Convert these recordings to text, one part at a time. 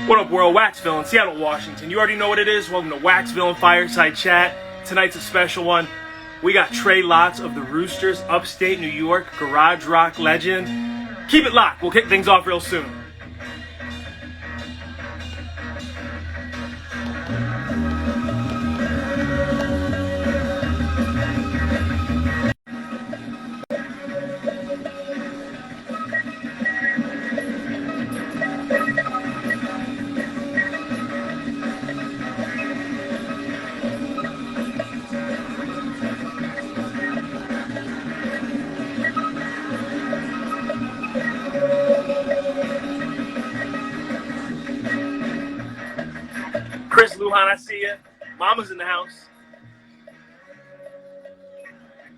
What up, world? Waxvillain, Seattle, Washington. You already know what it is. Welcome to Waxvillain Fireside Chat. Tonight's a special one. We got Trey Lotz of the Roosters, Upstate New York, garage rock legend. Keep it locked. We'll kick things off real soon. Chris Lujan, I see you. Mama's in the house.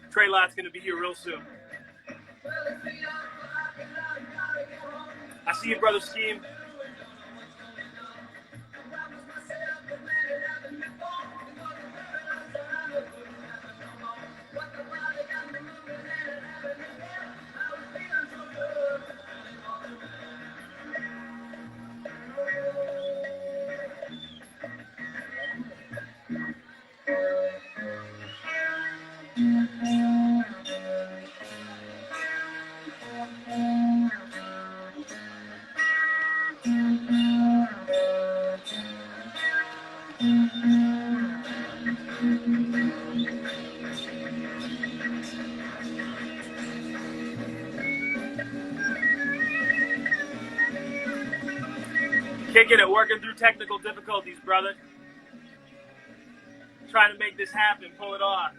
Trey Lott's going to be here real soon. I see you, brother Scheme. Kicking it, working through technical difficulties, brother. Trying to make this happen, pull it off.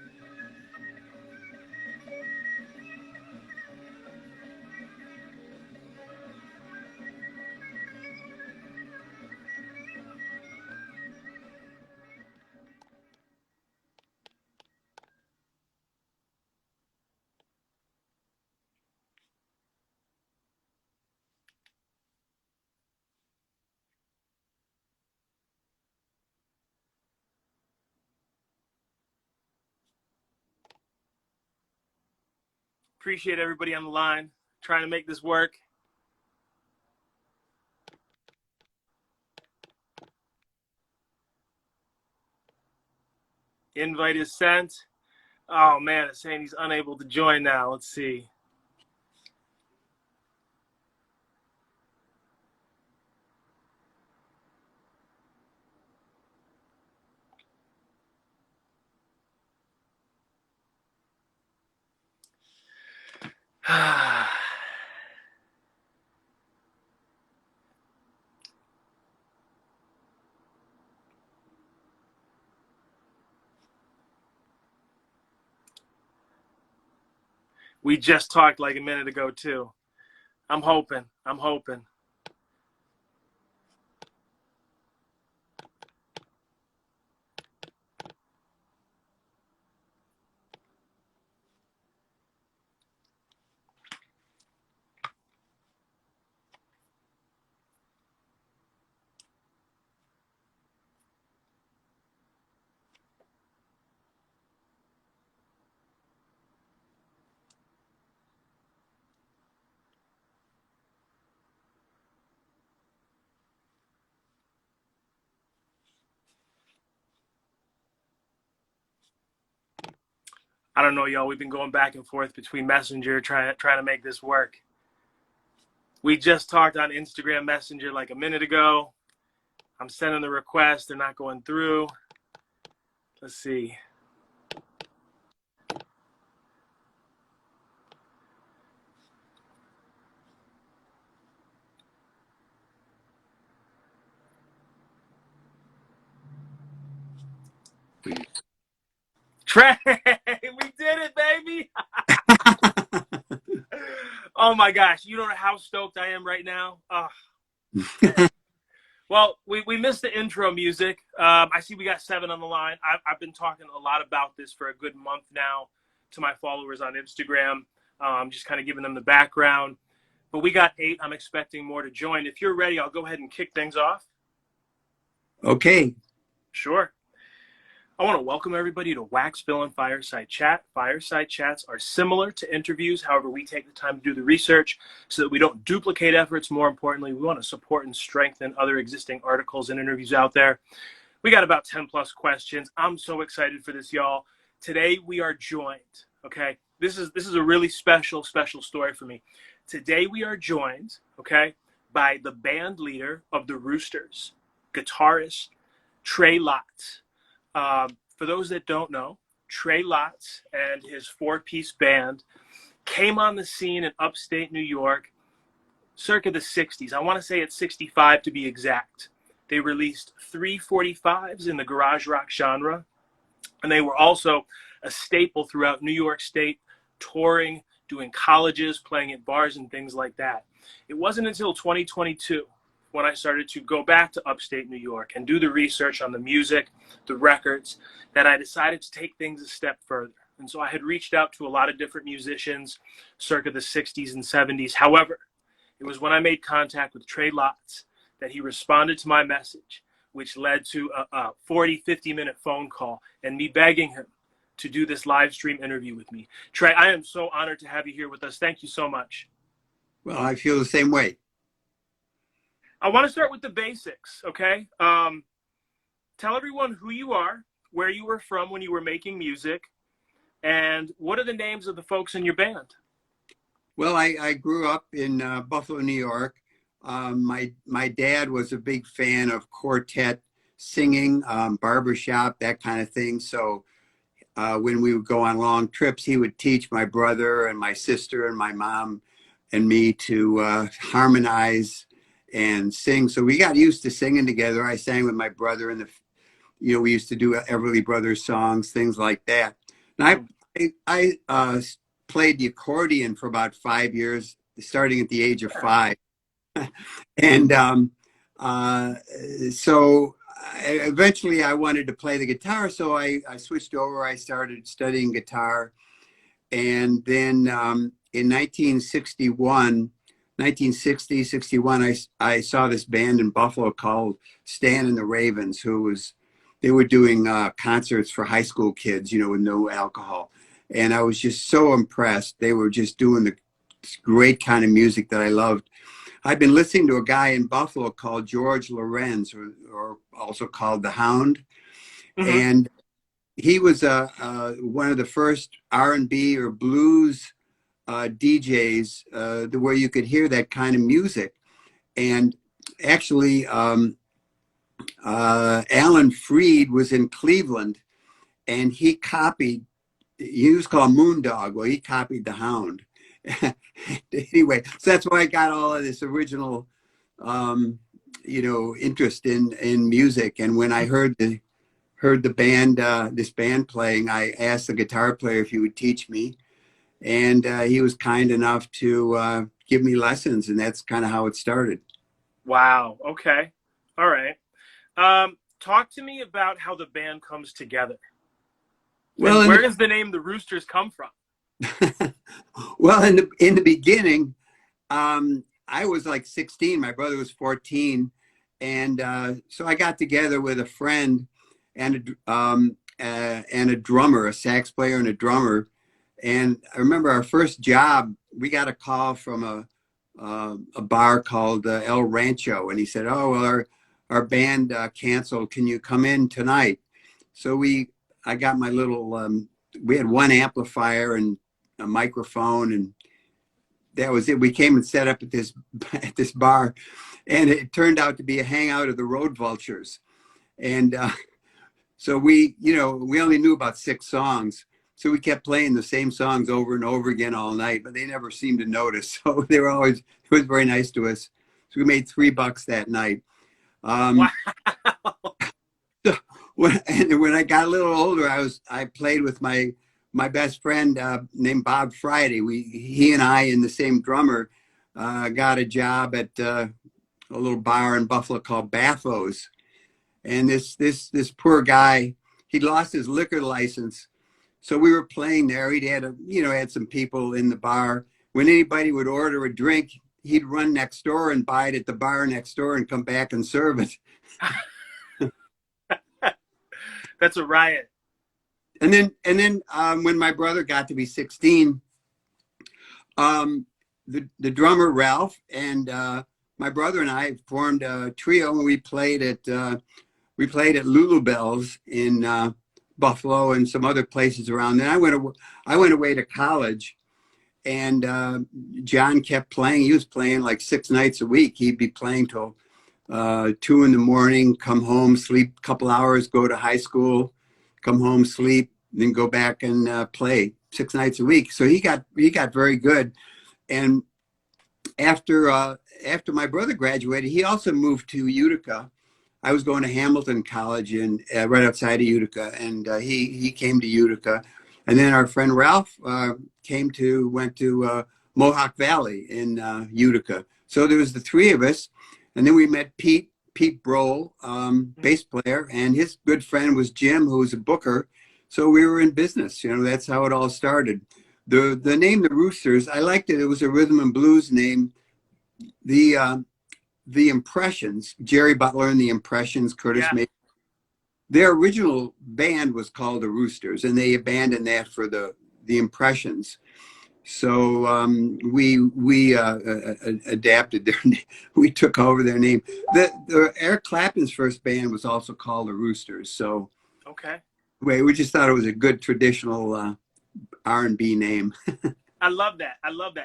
Appreciate everybody on the line, trying to make this work. Invite is sent. Oh, man, it's saying he's unable to join now. Let's see. We just talked like a minute ago, too. I'm hoping. I don't know, y'all. We've been going back and forth between Messenger trying to make this work. We just talked on Instagram Messenger like a minute ago. I'm sending the request. They're not going through. Let's see. Trey, we did it, baby. Oh, my gosh. You don't know how stoked I am right now. Well, we missed the intro music. I see we got 7 on the line. I've been talking a lot about this for a good month now to my followers on Instagram. Just kind of giving them the background. But we got 8. I'm expecting more to join. If you're ready, I'll go ahead and kick things off. Okay. Sure. I want to welcome everybody to Waxvillain Fireside Chat. Fireside Chats are similar to interviews. However, we take the time to do the research so that we don't duplicate efforts. More importantly, we want to support and strengthen other existing articles and interviews out there. We got about 10 plus questions. I'm so excited for this, y'all. Today we are joined, okay? This is a really special story for me. Today we are joined, okay, by the band leader of the Roosters, guitarist Trey Lotz. For those that don't know, Trey Lotz and his four-piece band came on the scene in upstate New York circa the 60s. I want to say it's 65 to be exact. They released 345s in the garage rock genre, and they were also a staple throughout New York State, touring, doing colleges, playing at bars and things like that. It wasn't until 2022 when I started to go back to upstate New York and do the research on the music, the records, that I decided to take things a step further. And so I had reached out to a lot of different musicians circa the 60s and 70s. However, it was when I made contact with Trey Lotz that he responded to my message, which led to a 40, 50-minute phone call and me begging him to do this live stream interview with me. Trey, I am so honored to have you here with us. Thank you so much. Well, I feel the same way. I want to start with the basics, okay? Tell everyone who you are, where you were from when you were making music, and what are the names of the folks in your band? Well, I grew up in Buffalo, New York. My dad was a big fan of quartet singing, barbershop, that kind of thing. So when we would go on long trips, he would teach my brother and my sister and my mom and me to harmonize and sing. So we got used to singing together. I sang with my brother and we used to do Everly Brothers songs, things like that. And I played the accordion for about 5 years, starting at the age of 5. And eventually I wanted to play the guitar. So I switched over. I started studying guitar. And then in 1961, I saw this band in Buffalo called Stan and the Ravens, they were doing concerts for high school kids, with no alcohol. And I was just so impressed. They were just doing the great kind of music that I loved. I'd been listening to a guy in Buffalo called George Lorenz, or also called The Hound. Mm-hmm. And he was one of the first R&B or blues DJs where you could hear that kind of music. And actually, Alan Freed was in Cleveland, and he was called Moondog. Well, he copied The Hound. Anyway, so that's why I got all of this original, interest in music. And when I heard the band, this band playing, I asked the guitar player if he would teach me. And he was kind enough to give me lessons, and that's kind of how it started. Wow. Okay. All right. Talk to me about how the band comes together. Well, where does the name the Roosters come from? Well, in the beginning, I was like 16. My brother was 14, and so I got together with a friend and a drummer, a sax player and a drummer. And I remember our first job, we got a call from a bar called El Rancho, and he said, "Oh, well, our band canceled. Can you come in tonight?" So I got my little. We had one amplifier and a microphone, and that was it. We came and set up at this bar, and it turned out to be a hangout of the Road Vultures, and so we only knew about 6 songs. So we kept playing the same songs over and over again all night, but they never seemed to notice. So it was very nice to us. So we made $3 that night. Wow. So when I got a little older, I played with my best friend named Bob Friday. He and I and the same drummer got a job at a little bar in Buffalo called Baffos. And this poor guy, he lost his liquor license. So we were playing there. He'd had some people in the bar. When anybody would order a drink, he'd run next door and buy it at the bar next door and come back and serve it. That's a riot. And then when my brother got to be 16, the drummer Ralph and my brother and I formed a trio, and we played at Lulu Bell's in Buffalo and some other places around. Then I went away to college, and John kept playing. He was playing like 6 nights a week. He'd be playing till 2 in the morning, come home, sleep a couple hours, go to high school, come home, sleep, then go back and play 6 nights a week. So he got very good. And after my brother graduated, he also moved to Utica. I was going to Hamilton College right outside of Utica, and he came to Utica. And then our friend Ralph went to Mohawk Valley in Utica. So there was the 3 of us. And then we met Pete Brohl, bass player, and his good friend was Jim, who was a booker. So we were in business. That's how it all started. The name, the Roosters, I liked it. It was a rhythm and blues name. The Impressions, Jerry Butler and the Impressions, Curtis May. Their original band was called the Roosters, and they abandoned that for the Impressions. So we adapted their name. We took over their name. Eric Clapton's first band was also called the Roosters. So we just thought it was a good traditional R&B name. I love that.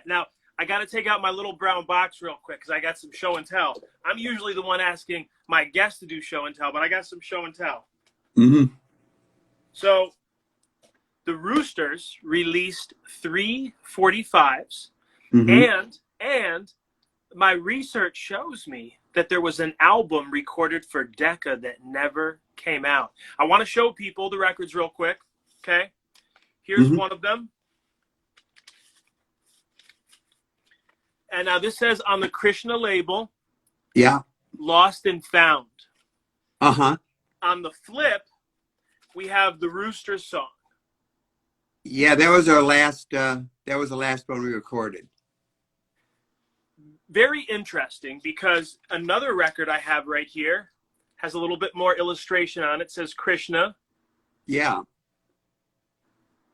Now, I got to take out my little brown box real quick because I got some show and tell. I'm usually the one asking my guests to do show and tell, but I got some show and tell. Mm-hmm. So the Roosters released 3 45s, mm-hmm. and my research shows me that there was an album recorded for Decca that never came out. I want to show people the records real quick. Okay. Here's mm-hmm. one of them. And now this says on the Krishna label, Lost and Found. Uh-huh. On the flip, we have the Roosters song. Yeah, that was our last, that was the last one we recorded. Very interesting, because another record I have right here has a little bit more illustration on it. It says Krishna. Yeah.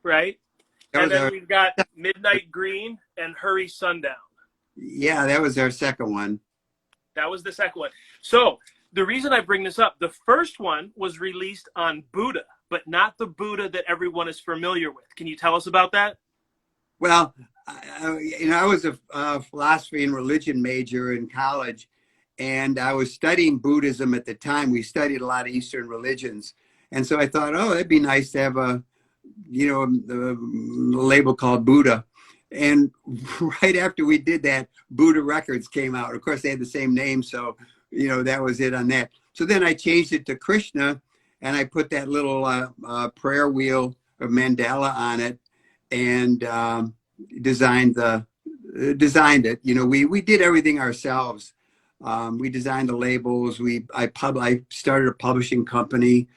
Right? And then we've got Midnight Green and Hurry Sundown. Yeah, that was our second one. That was the second one. So the reason I bring this up, the first one was released on Buddha, but not the Buddha that everyone is familiar with. Can you tell us about that? Well, I was a philosophy and religion major in college, and I was studying Buddhism at the time. We studied a lot of Eastern religions. And so I thought, oh, it'd be nice to have a label called Buddha. And right after we did that, Buddha Records came out. Of course, they had the same name, so, that was it on that. So then I changed it to Krishna, and I put that little prayer wheel of mandala on it, and designed it. We did everything ourselves. We designed the labels. I started a publishing company.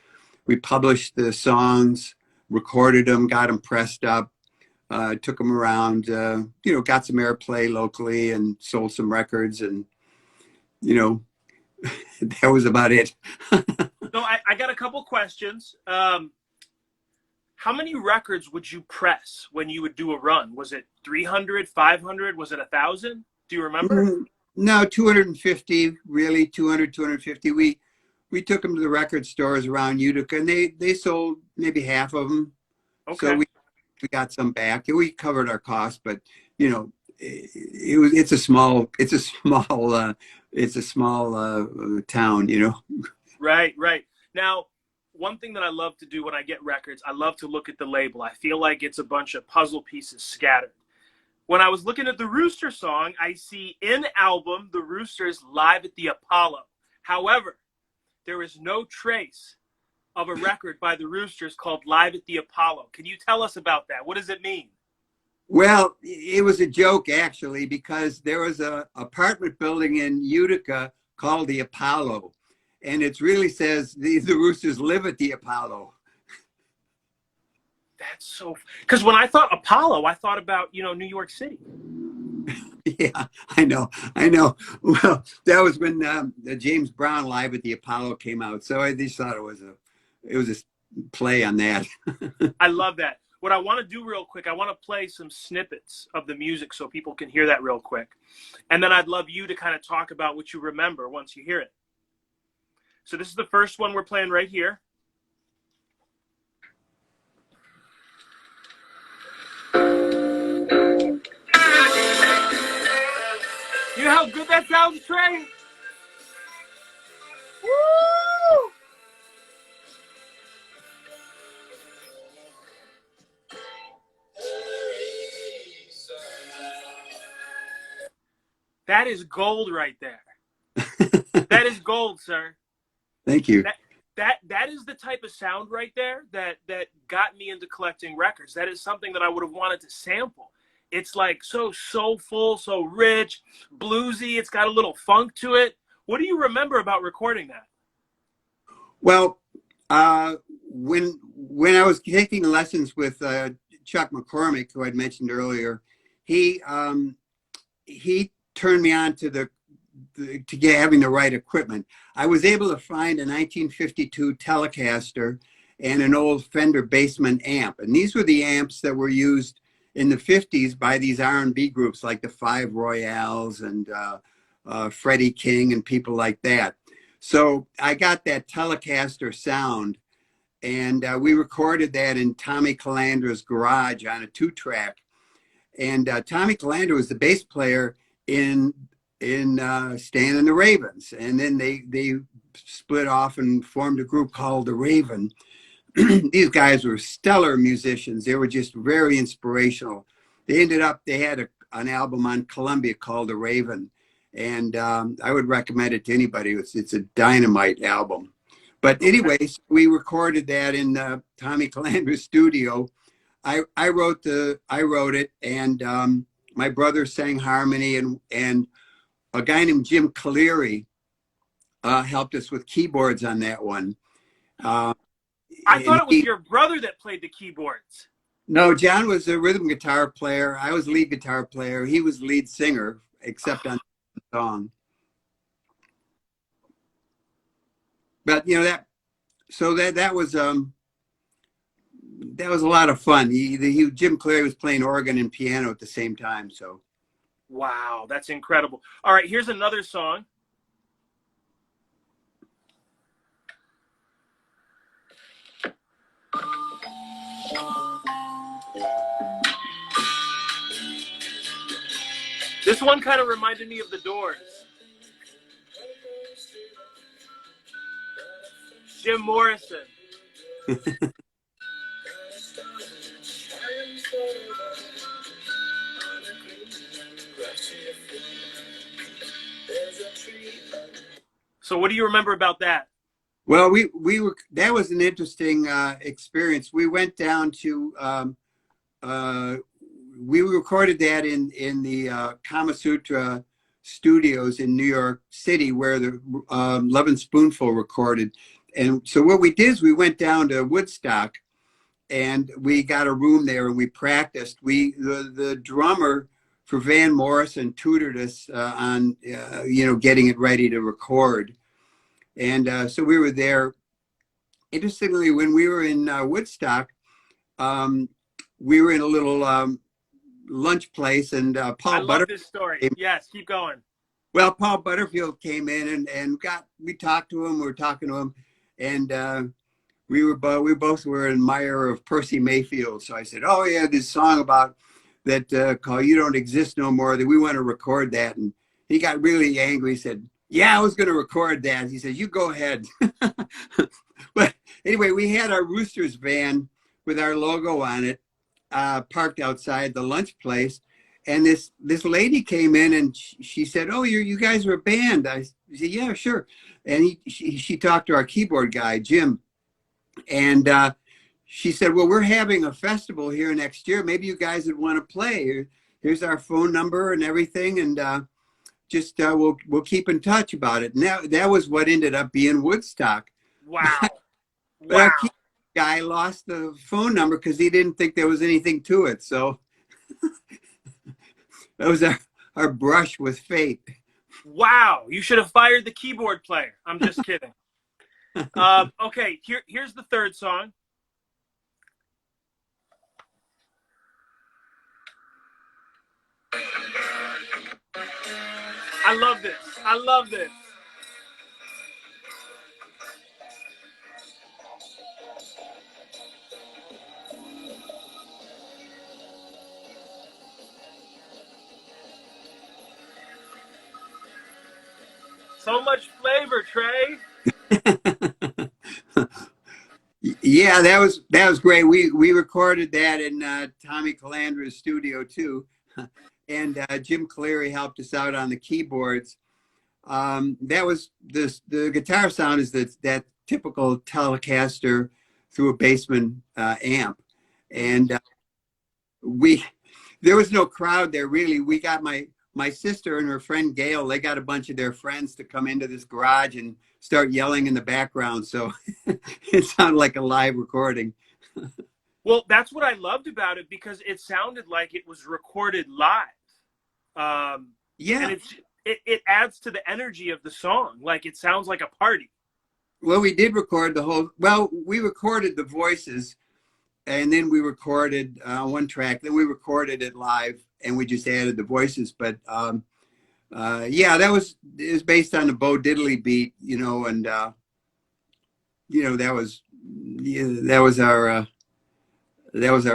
We published the songs, recorded them, got them pressed up. Took them around, got some airplay locally and sold some records, and, that was about it. So I got a couple questions. How many records would you press when you would do a run? Was it 300, 500? Was it 1,000? Do you remember? No, 250, really, 200, 250. We took them to the record stores around Utica, and they sold maybe half of them. Okay. So we got some back. We covered our costs, but it's a small town. Right. Now, one thing that I love to do when I get records, I love to look at the label. I feel like it's a bunch of puzzle pieces scattered. When I was looking at the Rooster song, I see in album the Roosters live at the Apollo. However, there is no trace of a record by the Roosters called Live at the Apollo. Can you tell us about that? What does it mean? Well, it was a joke, actually, because there was an apartment building in Utica called the Apollo, and it really says the Roosters live at the Apollo. That's so... Because when I thought Apollo, I thought about, New York City. Yeah, I know. Well, that was when the James Brown Live at the Apollo came out, so I just thought it was play on that. I love that. What I want to do real quick, I want to play some snippets of the music so people can hear that real quick. And then I'd love you to kind of talk about what you remember once you hear it. So this is the first one we're playing right here. You know how good that sounds, Trey? Woo! That is gold right there. That is gold, sir. Thank you. That is the type of sound right there that got me into collecting records. That is something that I would have wanted to sample. It's like so soulful, so rich, bluesy. It's got a little funk to it. What do you remember about recording that? Well, when I was taking lessons with Chuck McCormick, who I'd mentioned earlier, he turned me on to having the right equipment. I was able to find a 1952 Telecaster and an old Fender Bassman amp, and these were the amps that were used in the 50s by these R&B groups like the Five Royales and Freddie King and people like that. So I got that Telecaster sound, and we recorded that in Tommy Calandra's garage on a 2-track. And Tommy Calandra was the bass player in Stan and the Ravens, and then they split off and formed a group called the Raven. These guys were stellar musicians. They were just very inspirational. They had an album on Columbia called The Raven, and I would recommend it to anybody. It's a dynamite album. But anyways, we recorded that in Tommy Calandra's studio. I wrote it, and my brother sang harmony, and a guy named Jim Cleary helped us with keyboards on that one. I thought it was your brother that played the keyboards. No, John was a rhythm guitar player. I was lead guitar player. He was lead singer, except on the song. But that was a lot of fun. Jim Cleary was playing organ and piano at the same time. So, wow, that's incredible. All right, here's another song. This one kind of reminded me of The Doors. Jim Morrison. So what do you remember about that? Well, that was an interesting experience. We went down to we recorded that in the Kama Sutra studios in New York City, where the Love and Spoonful recorded. And so what we did is we went down to Woodstock, and we got a room there, and we practiced. The drummer for Van Morrison tutored us on getting it ready to record. And so we were there. Interestingly, when we were in Woodstock, we were in a little lunch place, and Paul I love this story. Yes, keep going. Well, Paul Butterfield came in and we talked to him. We were talking to him, and we both were an admirer of Percy Mayfield. So I said, "Oh yeah, this song about that called 'You Don't Exist No More,' that we want to record that." And he got really angry. He said, "Yeah, I was going to record that." He said, "You go ahead." But anyway, we had our Roosters van with our logo on it, parked outside the lunch place, and this lady came in, and she said, "Oh, you guys are a band." I said, "Yeah, sure." And she talked to our keyboard guy, Jim, and she said, "Well, we're having a festival here next year. Maybe you guys would want to play. Here's our phone number and everything, and just we'll keep in touch about it." And that was what ended up being Woodstock. Wow. But our keyboard guy lost the phone number because he didn't think there was anything to it. So that was our brush with fate. Wow, you should have fired the keyboard player. I'm just kidding. Okay, here's the third song. I love this. I love this. So much flavor, Trey. Yeah, that was great. We recorded that in Tommy Calandra's studio too, and Jim Cleary helped us out on the keyboards. That was the guitar sound is that typical Telecaster through a Bassman amp, and we there was no crowd there really. We got my sister and her friend Gail. They got a bunch of their friends to come into this garage and start yelling in the background. So it sounded like a live recording. Well, that's what I loved about it because it sounded like it was recorded live. Yeah. And it adds to the energy of the song. Like it sounds like a party. Well, we did record we recorded the voices and then we recorded one track, then we recorded it live and we just added the voices. But yeah, it was based on the Bo Diddley beat, and that was our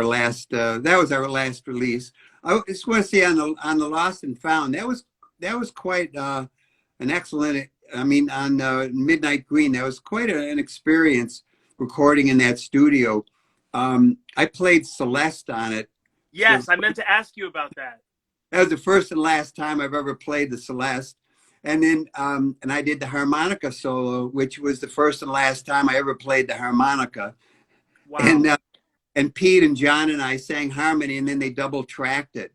last release. I just want to say on the Lost and Found, that was quite an excellent. I mean, on Midnight Green, that was quite an experience recording in that studio. I played Celeste on it. Yes, I meant to ask you about that. That was the first and last time I've ever played the Celeste. And then and I did the harmonica solo, which was the first and last time I ever played the harmonica. Wow. And Pete and John and I sang harmony, and then they double tracked it.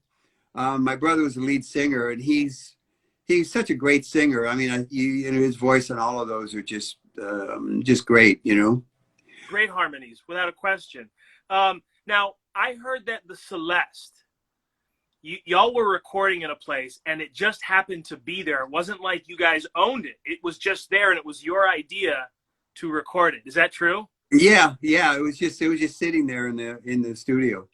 My brother was the lead singer, and he's such a great singer. I mean, his voice and all of those are just great, Great harmonies, without a question. Now, I heard that the Celeste, y'all were recording in a place, and it just happened to be there. It wasn't like you guys owned it. It was just there, and it was your idea to record it. Is that true? Yeah. It was just sitting there in the studio.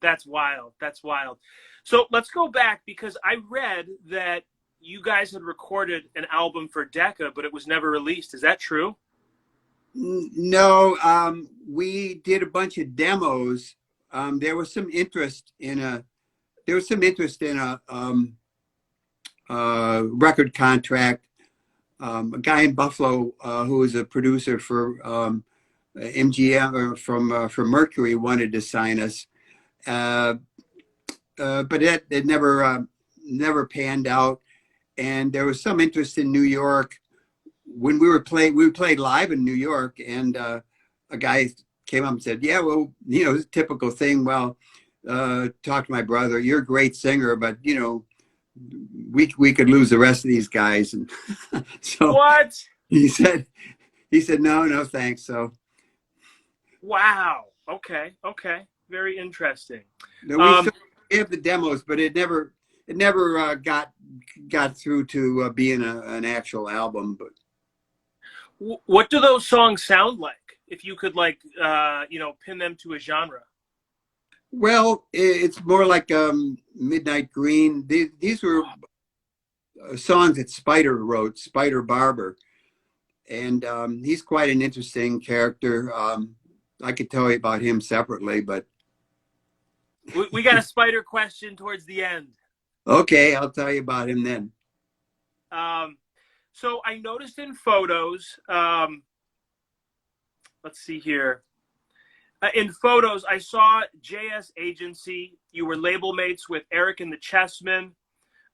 That's wild. That's wild. So let's go back because I read that you guys had recorded an album for Decca, but it was never released. Is that true? No, we did a bunch of demos. There was some interest in a record contract. A guy in Buffalo who was a producer for MGM or from Mercury wanted to sign us, but it never panned out. And there was some interest in New York. When we played live in New York, and a guy came up and said, "Yeah, well, it's a typical thing. Well, talk to my brother. You're a great singer, but we could lose the rest of these guys." And so what? He said, no, thanks. So. Wow. Okay. Very interesting. No, we have the demos, but it never got through to being an actual album. But what do those songs sound like? If you could pin them to a genre. Well, it's more like Midnight Green. These were songs that Spider wrote, Spider Barber, and he's quite an interesting character. I could tell you about him separately, but we got a Spider question towards the end. Okay, I'll tell you about him then. So I noticed in photos, let's see here. In photos, I saw JS Agency. You were label mates with Eric and the Chessmen.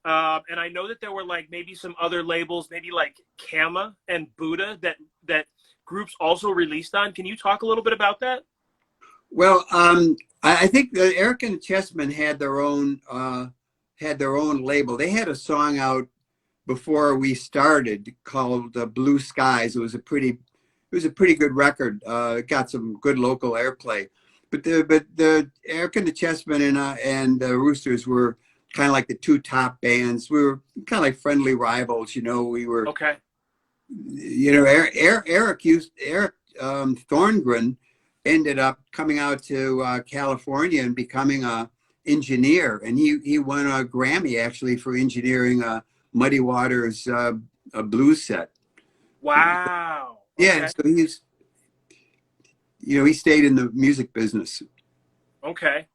And I know that there were maybe some other labels, maybe like Kama and Buddha that groups also released on. Can you talk a little bit about that? Well, I think Eric and the Chessmen had their own label. They had a song out before we started called Blue Skies. It was a pretty good record. It got some good local airplay. But the Eric and the Chessmen and the Roosters were kind of like the two top bands. We were kind of like friendly rivals. We were okay. Eric Thorngren ended up coming out to California and becoming a engineer, and he won a Grammy actually for engineering a Muddy Waters a blues set. Wow. Yeah, Okay. so he stayed in the music business. Okay.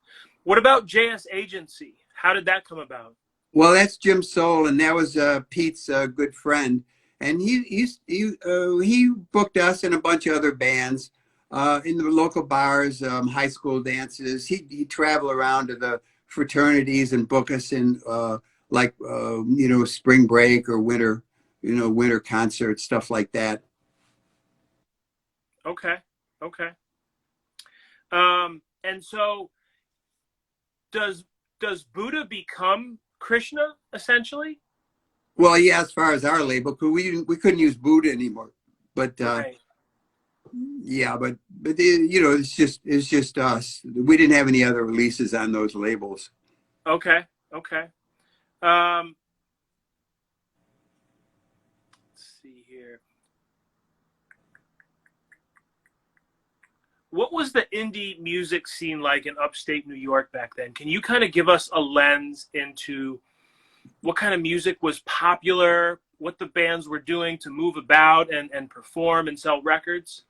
What about JS Agency? How did that come about? Well, that's Jim Soul, and that was Pete's good friend, and he booked us and a bunch of other bands in the local bars, high school dances. He'd travel around to the fraternities and book us in spring break or winter concerts, stuff like that. Okay. Okay. And so does Buddha become Krishna essentially? Well, yeah, as far as our label, because we couldn't use Buddha anymore, but. Right. Yeah, but it's just us. We didn't have any other releases on those labels. Okay. Okay. Let's see here. What was the indie music scene like in upstate New York back then? Can you kind of give us a lens into what kind of music was popular, what the bands were doing to move about and perform and sell records?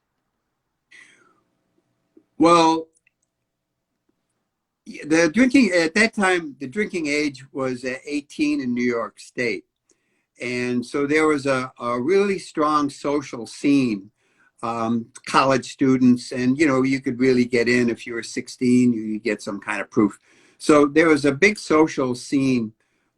Well, the drinking at that time, the drinking age was at 18 in New York State. And so there was a really strong social scene, college students, and you could really get in if you were 16, you get some kind of proof. So there was a big social scene,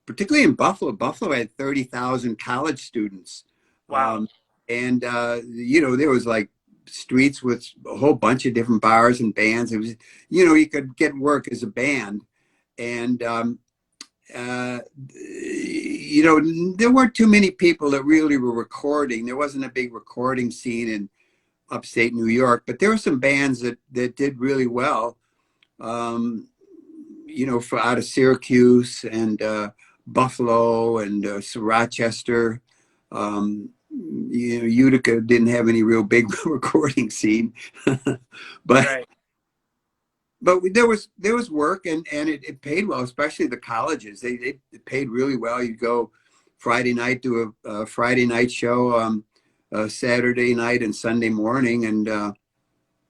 particularly in Buffalo. Buffalo had 30,000 college students. Wow. And there was like streets with a whole bunch of different bars and bands. It was, you could get work as a band. And there weren't too many people that really were recording. There wasn't a big recording scene in upstate New York, but there were some bands that did really well, for out of Syracuse and Buffalo and Rochester. Utica didn't have any real big recording scene, but Right. but there was work and it paid well, especially the colleges. They paid really well. You'd go Friday night, do a Friday night show, Saturday night and Sunday morning, and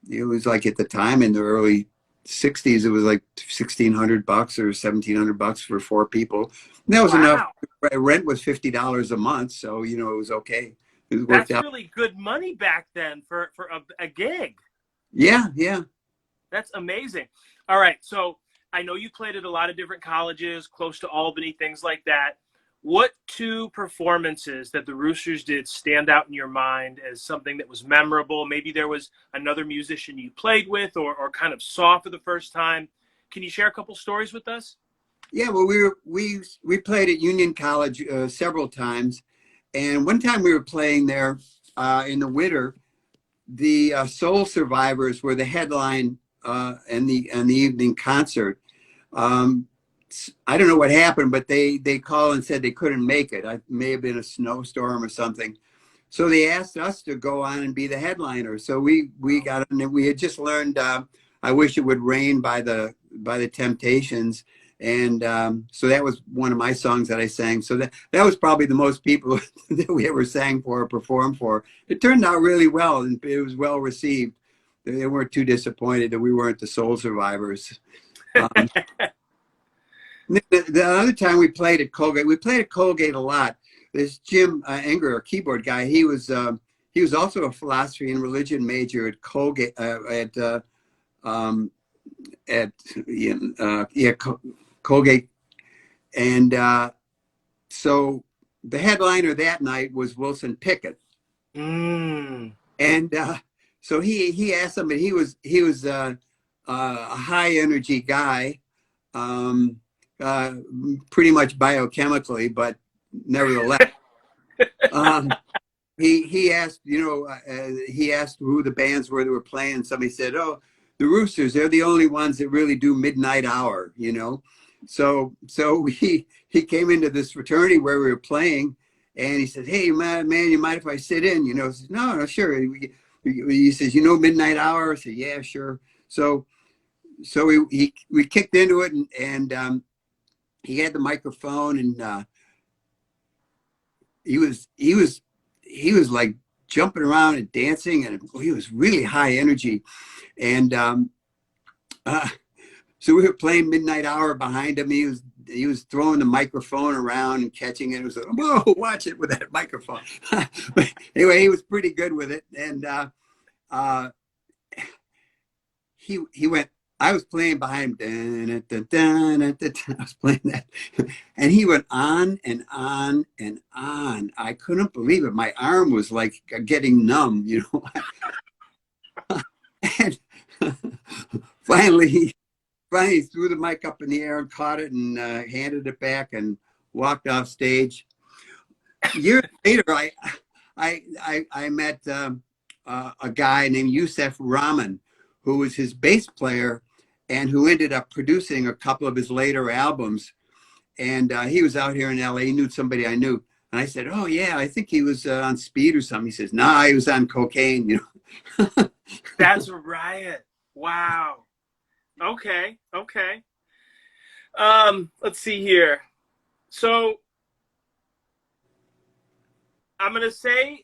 it was like at the time in the early '60s, it was like $1,600 or $1,700 for 4 people. And that was enough. Wow. Rent was $50 a month, so it was okay. It worked That's out. really good money back then for a gig. Yeah, yeah. That's amazing. All right. So I know you played at a lot of different colleges, close to Albany, things like that. What two performances that the Roosters did stand out in your mind as something that was memorable? Maybe there was another musician you played with or kind of saw for the first time. Can you share a couple stories with us? Yeah, well, we played at Union College several times, and one time we were playing there in the winter. The Soul Survivors were the headline in the evening concert. I don't know what happened, but they called and said they couldn't make it. It may have been a snowstorm or something. So they asked us to go on and be the headliner. So we got on, and we had just learned "I Wish It Would Rain" by the Temptations, and so that was one of my songs that I sang. So that was probably the most people that we ever sang for or performed for. It turned out really well, and it was well received. They weren't too disappointed that we weren't the Soul Survivors. The other time we played at Colgate a lot. This Jim Enger, our keyboard guy, he was also a philosophy and religion major at Colgate Colgate, and so the headliner that night was Wilson Pickett, Mm. and so he asked him, and he was a high energy guy. Pretty much biochemically, but nevertheless, he asked, he asked who the bands were that were playing. Somebody said, "Oh, the Roosters. They're the only ones that really do midnight hour." So he came into this fraternity where we were playing, and he said, "Hey, man, you mind if I sit in?" I said, No, sure. He says, midnight hour. I said, "Yeah, sure." So we kicked into it, and he had the microphone, and he was like jumping around and dancing, and he was really high energy. And uh, so we were playing Midnight Hour behind him. He was throwing the microphone around and catching it. It was like, whoa, watch it with that microphone. But anyway, he was pretty good with it. And uh, he went. I was playing behind him. I was playing that, and he went on and on and on. I couldn't believe it. My arm was like getting numb, you know. And finally, he threw the mic up in the air and caught it and handed it back and walked off stage. Years later, I met a guy named Yusef Rahman, who was his bass player and who ended up producing a couple of his later albums. And he was out here in LA. He knew somebody I knew. And I said, oh, yeah, I think he was on speed or something. He says, nah, he was on cocaine, you know. That's a riot. Wow. Okay. Let's see here. So I'm gonna say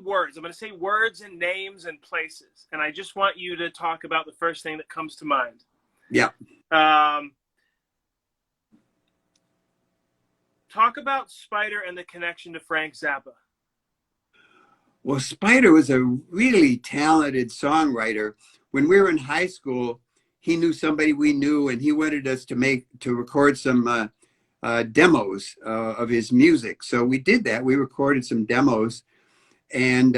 words. I'm gonna say words and names and places, and I just want you to talk about the first thing that comes to mind. Yeah. Talk about Spider and the connection to Frank Zappa. Well, Spider was a really talented songwriter. When we were in high school, he knew somebody we knew, and he wanted us to record some demos of his music. So we did that. We recorded some demos, and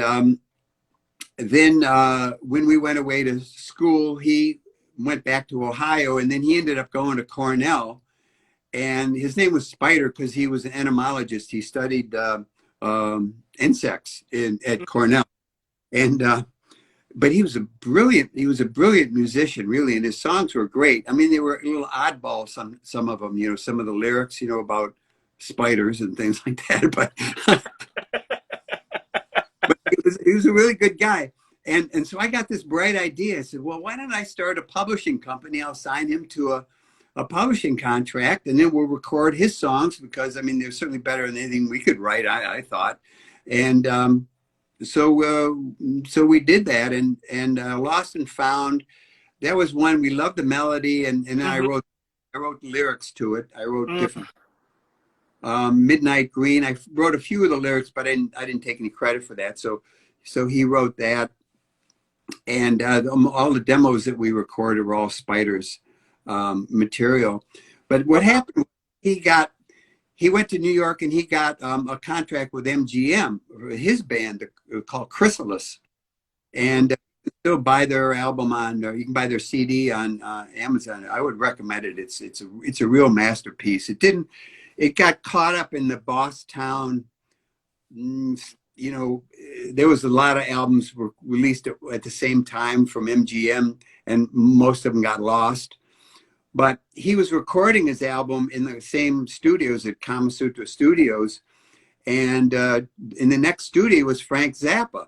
then when we went away to school, he went back to Ohio, and then he ended up going to Cornell. And his name was Spider because he was an entomologist. He studied insects at Cornell, and but he was a brilliant musician, really, and his songs were great. I mean, they were a little oddball, some of them, you know, some of the lyrics, you know, about spiders and things like that. But, but he was a really good guy. And so I got this bright idea. I said, well, why don't I start a publishing company? I'll sign him to a publishing contract, and then we'll record his songs because, I mean, they're certainly better than anything we could write, I thought. And so we did that, and Lost and Found, that was one. We loved the melody, and then I wrote lyrics to it. I wrote different. Midnight Green, I wrote a few of the lyrics, but I didn't take any credit for that. So he wrote that, and all the demos that we recorded were all Spider's material. But what happened? He went to New York and he got a contract with MGM, his band called Chrysalis, and you can still buy their album you can buy their CD on Amazon. I would recommend it. It's a real masterpiece. It got caught up in the boss town. You know, there was a lot of albums were released at the same time from MGM, and most of them got lost. But he was recording his album in the same studios at Kama Sutra Studios. And in the next studio was Frank Zappa.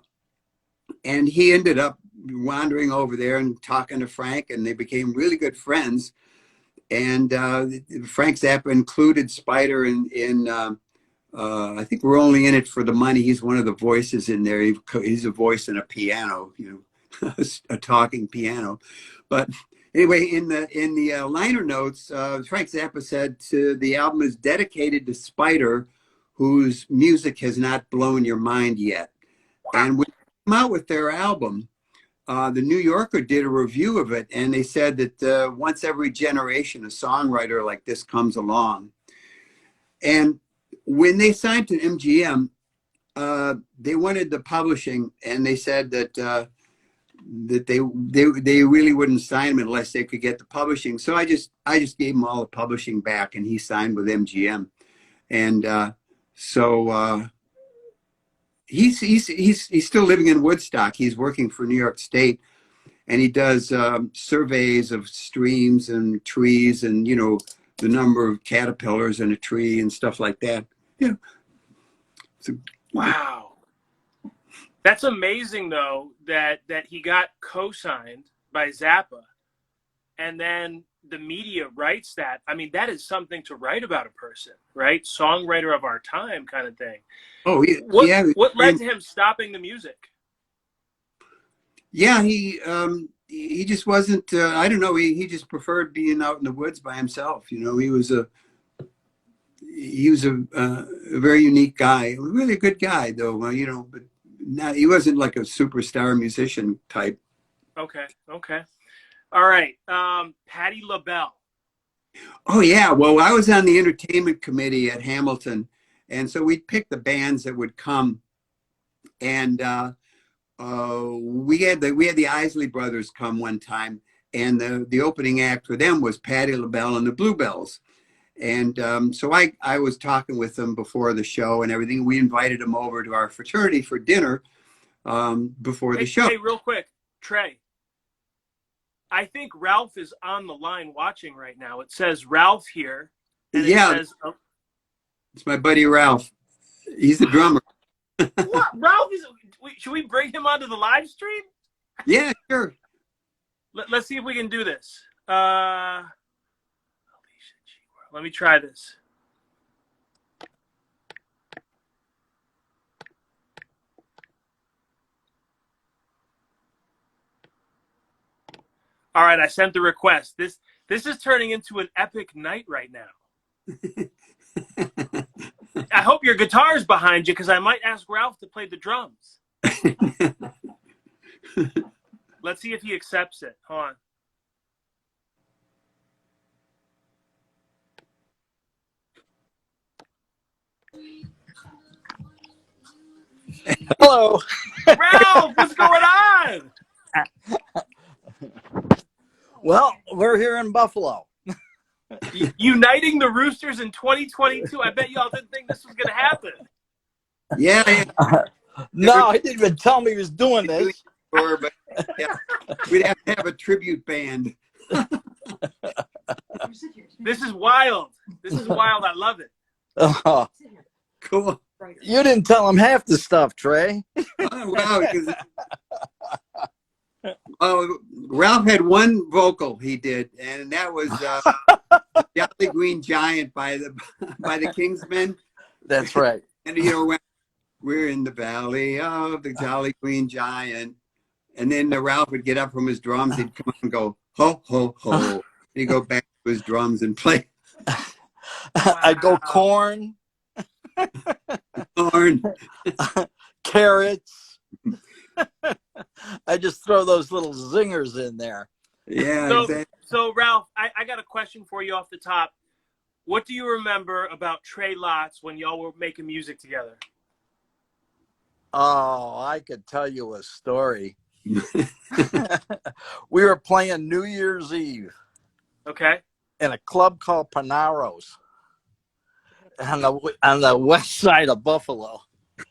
And he ended up wandering over there and talking to Frank, and they became really good friends. And Frank Zappa included Spider in I think We're Only in It for the Money. He's one of the voices in there. He's a voice in a piano, you know, a talking piano. But anyway, in the liner notes, Frank Zappa said the album is dedicated to Spider, whose music has not blown your mind yet. And when they came out with their album, the New Yorker did a review of it, and they said that once every generation, a songwriter like this comes along. And when they signed to MGM, they wanted the publishing, and they said that they really wouldn't sign him unless they could get the publishing. So I just gave him all the publishing back, and he signed with MGM. And so he's still living in Woodstock. He's working for New York State, and he does surveys of streams and trees, and you know, the number of caterpillars in a tree and stuff like that. Yeah. Wow. That's amazing, though, that he got co-signed by Zappa, and then the media writes that. I mean, that is something to write about a person, right? Songwriter of our time kind of thing. Oh, What yeah, what led to him stopping the music? yeah. He just wasn't. I don't know. He just preferred being out in the woods by himself. You know, he was a very unique guy, really a good guy though. You know, but not, he wasn't like a superstar musician type. Okay, okay. All right. Patti LaBelle. Oh yeah, well, I was on the entertainment committee at Hamilton, and so we'd pick the bands that would come, and we had the Isley Brothers come one time, and the opening act for them was Patti LaBelle and the Bluebells. And so I was talking with them before the show and everything. We invited them over to our fraternity for dinner before the show. Hey, real quick, Trey. I think Ralph is on the line watching right now. It says Ralph here. And Yeah, it says, it's my buddy Ralph. He's the drummer. what? Ralph is. Should we bring him onto the live stream? Yeah, sure. Let's see if we can do this. Let me try this. All right, I sent the request. This is turning into an epic night right now. I hope your guitar is behind you because I might ask Ralph to play the drums. Let's see if he accepts it. Hold on. Hello. Ralph, what's going on? Well, we're here in Buffalo. Uniting the Roosters in 2022. I bet y'all didn't think this was going to happen. Yeah. No, he didn't even tell me he was doing this. But yeah, we'd have to have a tribute band. This is wild. This is wild. I love it. Oh, Cool. you didn't tell him half the stuff, Trey. Oh, Ralph had one vocal he did, and that was Jolly Green Giant by the Kingsmen. That's right. And when we're in the valley of the Jolly Green Giant, and then Ralph would get up from his drums, he'd come up and go ho ho ho, and he'd go back to his drums and play. I'd go corn, carrots. I just throw those little zingers in there. Yeah. So Ralph, I got a question for you off the top. What do you remember about Trey Lotz when y'all were making music together? Oh, I could tell you a story. We were playing New Year's Eve. Okay. In a club called Panaro's on the west side of Buffalo.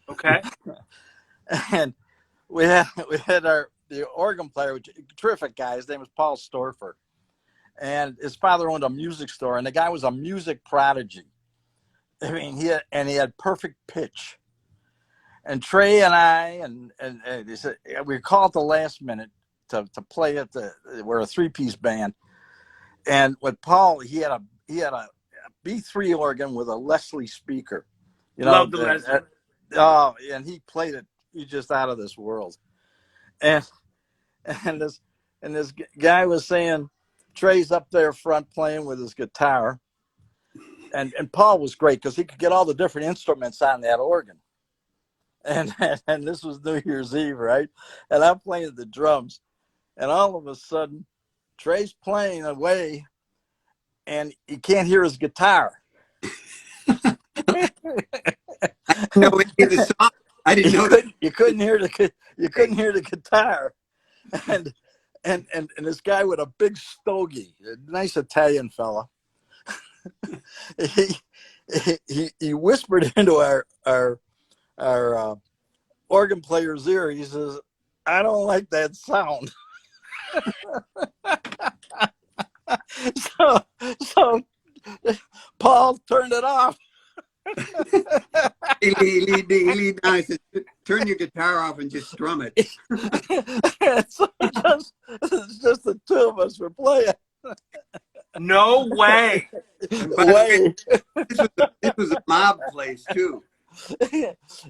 Okay. And we had the organ player, which terrific guy. His name was Paul Storfer, and his father owned a music store. And the guy was a music prodigy. I mean, he had perfect pitch. And Trey and I and he said, we were called at the last minute to play we're a 3-piece band. And with Paul, he had a B3 organ with a Leslie speaker. Love the Leslie. And he played it. He's just out of this world. And this guy was saying, Trey's up there front playing with his guitar. And Paul was great because he could get all the different instruments on that organ. And this was New Year's Eve, right? And I'm playing the drums. And all of a sudden, Trey's playing away, and he can't hear his guitar. I know the song. I didn't know that. You couldn't hear the guitar, and this guy with a big stogie, a nice Italian fella, he whispered into our organ player's ear. He says, "I don't like that sound." so Paul turned it off. I said, turn your guitar off and just strum it. So it's just the two of us were playing. No way. This was a mob place too.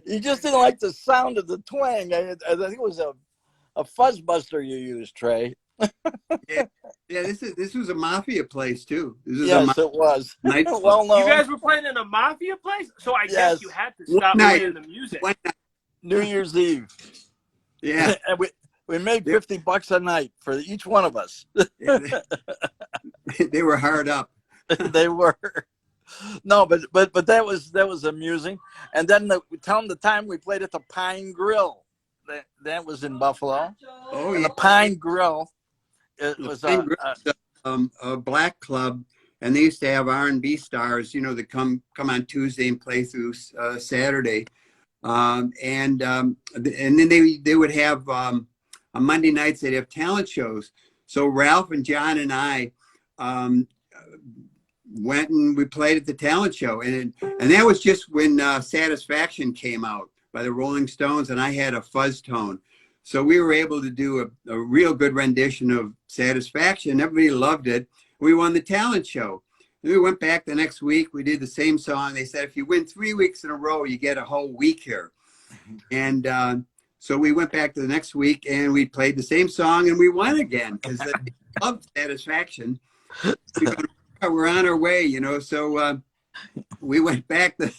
You just didn't like the sound of the twang. I think it was a fuzzbuster you used, Trey. Yeah, yeah. This was a mafia place too. This was Yes, it was. nightclub. Well known. You guys were playing in a mafia place, so I guess you had to One stop night. playing the music. One night. New Year's Eve. Yeah. And we made $50 a night for each one of us. Yeah, they were hard up. They were. No, but that was amusing. And then tell them the time we played at the Pine Grill. That was in Buffalo. Oh, and yeah. The Pine Grill. It was a black club, and they used to have R&B stars, that come on Tuesday and play through Saturday, and then they would have on Monday nights they'd have talent shows. So Ralph and John and I went and we played at the talent show, and that was just when Satisfaction came out by the Rolling Stones, and I had a fuzz tone. So we were able to do a real good rendition of Satisfaction. Everybody loved it. We won the talent show. And we went back the next week. We did the same song. They said, if you win 3 weeks in a row, you get a whole week here. And so we went back to the next week, and we played the same song, and we won again because they loved Satisfaction. We're on our way, So we went back the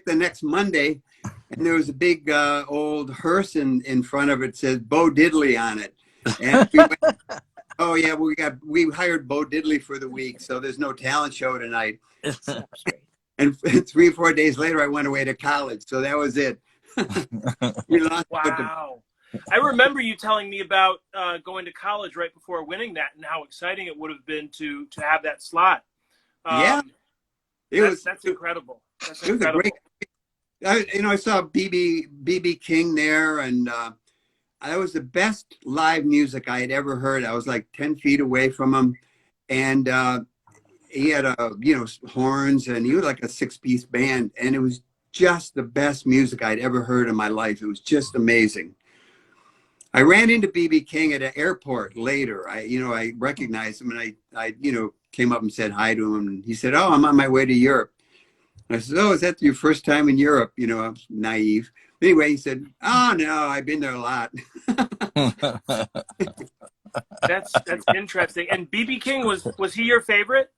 next Monday. And there was a big old hearse in front of it, says Bo Diddley on it. And we went, oh yeah, we hired Bo Diddley for the week, so there's no talent show tonight. And 3 or 4 days later, I went away to college, so that was it. We lost. Wow. I remember you telling me about going to college right before winning that, and how exciting it would have been to have that slot. Yeah, that's incredible. That's incredible. It was a great. I saw BB King there, and that was the best live music I had ever heard. I was like 10 feet away from him, and he had horns, and he was like a 6-piece band, and it was just the best music I'd ever heard in my life. It was just amazing. I ran into BB King at an airport later. I recognized him, and I came up and said hi to him, and he said, "Oh, I'm on my way to Europe." I said, "Oh, is that your first time in Europe?" I was naive. Anyway, he said, "Oh, no, I've been there a lot." That's interesting. And BB King, was he your favorite?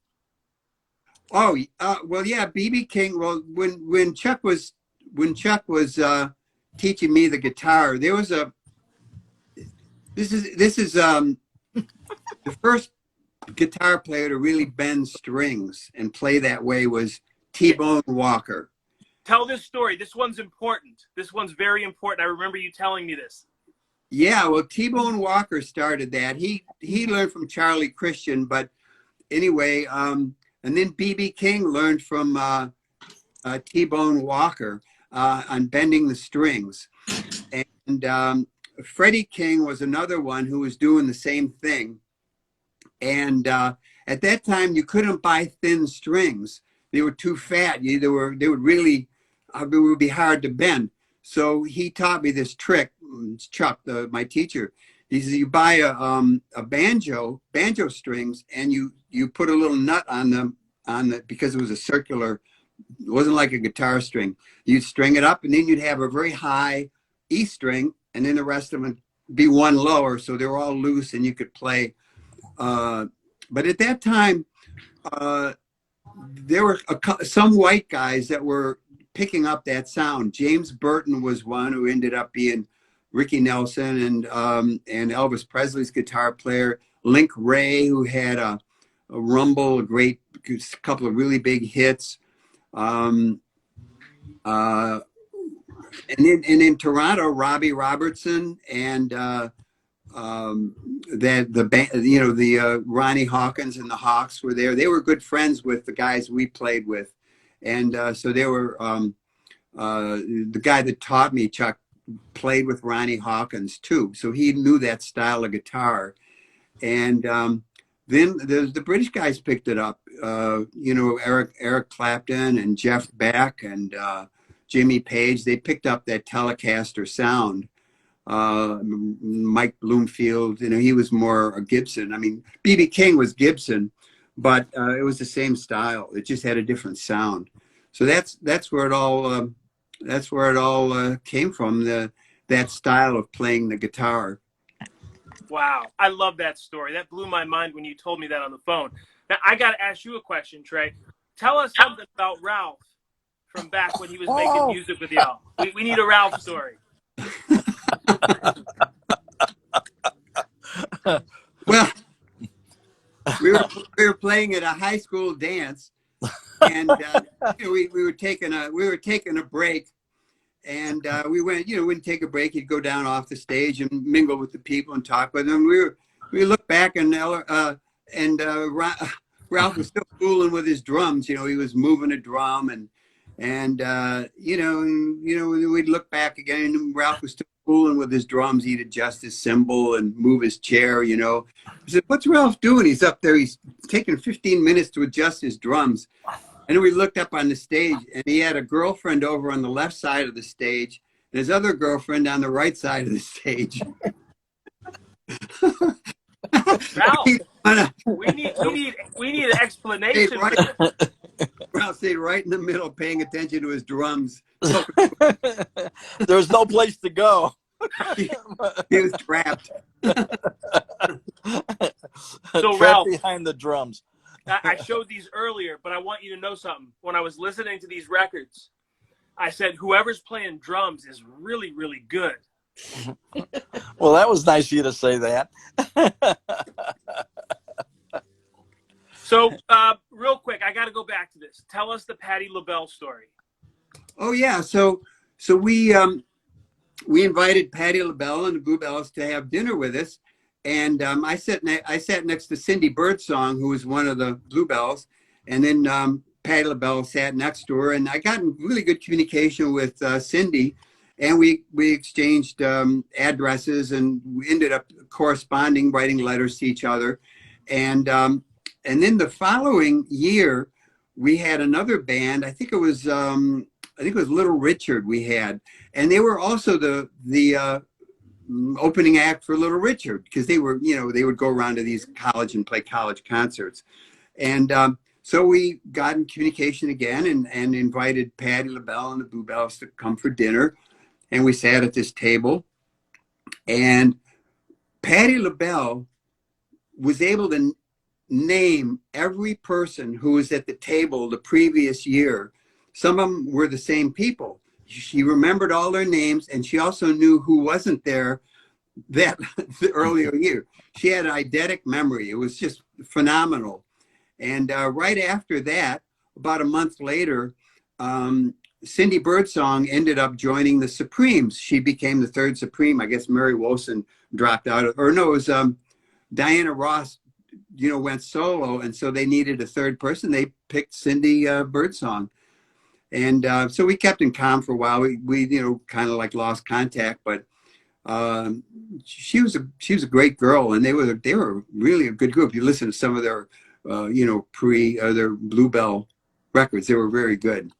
Oh, well, yeah, BB King. Well, when Chuck was teaching me the guitar, there was this is the first guitar player to really bend strings and play that way was T-Bone Walker. Tell this story. This one's important. This one's very important. I remember you telling me this. Yeah, well, T-Bone Walker started that. He learned from Charlie Christian, but anyway, and then BB King learned from T-Bone Walker on bending the strings. And Freddie King was another one who was doing the same thing. And at that time, you couldn't buy thin strings. They were too fat. They would really, it would be hard to bend. So he taught me this trick. Chuck, my teacher, he says you buy a banjo strings, and you put a little nut on them because it was a circular. It wasn't like a guitar string. You'd string it up, and then you'd have a very high E string, and then the rest of them would be one lower, so they were all loose, and you could play. But at that time, there were some white guys that were picking up that sound. James Burton was one who ended up being Ricky Nelson and Elvis Presley's guitar player. Link Ray, who had a rumble, a couple of really big hits. And in Toronto, Robbie Robertson and the band, Ronnie Hawkins and the Hawks were there. They were good friends with the guys we played with, and so they were. The guy that taught me, Chuck, played with Ronnie Hawkins too, so he knew that style of guitar. And then the British guys picked it up. Eric Clapton and Jeff Beck and Jimmy Page. They picked up that Telecaster sound. Mike Bloomfield, he was more a Gibson. I mean, BB King was Gibson, but it was the same style. It just had a different sound. So that's where it all that's where it all came from. That style of playing the guitar. Wow. I love that story. That blew my mind when you told me that on the phone. Now, I got to ask you a question, Trey. Tell us something about Ralph from back when he was making music with y'all. We need a Ralph story. Well, we were playing at a high school dance, and we were taking a break, and we wouldn't take a break. You'd go down off the stage and mingle with the people and talk with them. We looked back, and Ralph was still fooling with his drums. He was moving a drum, and we'd look back again, and Ralph was still fooling with his drums. He'd adjust his cymbal and move his chair. I said, "What's Ralph doing? He's up there. He's taking 15 minutes to adjust his drums." And then we looked up on the stage, and he had a girlfriend over on the left side of the stage, and his other girlfriend on the right side of the stage. Ralph, we need an explanation. Ralph stayed right in the middle, paying attention to his drums. There was no place to go. He was trapped. So Trapped Ralph, behind the drums. I showed these earlier, but I want you to know something. When I was listening to these records, I said, whoever's playing drums is really, really good. Well, that was nice of you to say that. So, real quick, I got to go back to this. Tell us the Patti LaBelle story. Oh yeah, so we invited Patti LaBelle and the Bluebells to have dinner with us, and I sat next to Cindy Birdsong, who was one of the Bluebells, and then Patti LaBelle sat next to her, and I got in really good communication with Cindy, and we exchanged addresses, and we ended up corresponding, writing letters to each other, and then the following year we had another band. I think it was Little Richard we had, and they were also the opening act for Little Richard, because they would go around to these college and play college concerts. And so we got in communication again and invited Patti LaBelle and the Bluebells to come for dinner. And we sat at this table, and Patti LaBelle was able to name every person who was at the table the previous year. Some of them were the same people. She remembered all their names, and she also knew who wasn't there the earlier year. She had an eidetic memory. It was just phenomenal. And right after that, about a month later, Cindy Birdsong ended up joining the Supremes. She became the third Supreme. I guess Mary Wilson dropped out, or no, it was Diana Ross, went solo, and so they needed a third person. They picked Cindy Birdsong. And so we kept in comm for a while. We kind of like lost contact, but she was a great girl, and they were really a good group. You listen to some of their their Bluebell records; they were very good.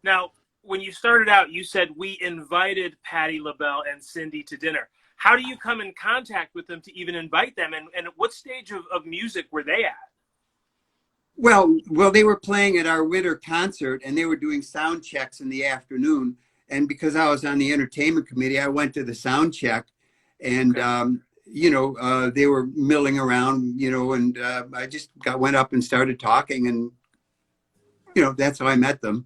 Now, when you started out, you said we invited Patti LaBelle and Cindy to dinner. How do you come in contact with them to even invite them? And at what stage of music were they at? Well, they were playing at our winter concert, and they were doing sound checks in the afternoon. And because I was on the entertainment committee, I went to the sound check, and they were milling around, and I just went up and started talking, and that's how I met them.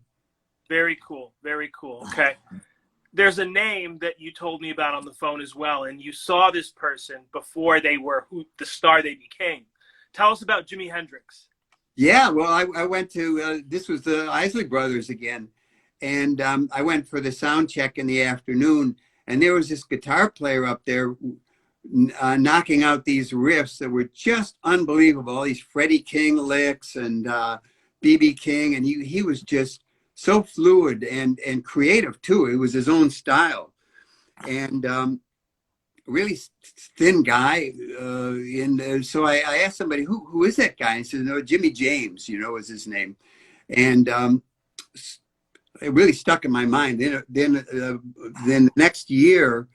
Very cool. Very cool. Okay. There's a name that you told me about on the phone as well, and you saw this person before they were the star they became. Tell us about Jimi Hendrix. Yeah, well, I went to, this was the Isley Brothers again, and I went for the sound check in the afternoon, and there was this guitar player up there knocking out these riffs that were just unbelievable, all these Freddie King licks and B.B. King, and he was just so fluid and creative too. It was his own style, and really thin guy. And so I asked somebody, who is that guy? And he said, no, Jimmy James, was his name. And it really stuck in my mind. Then the next year,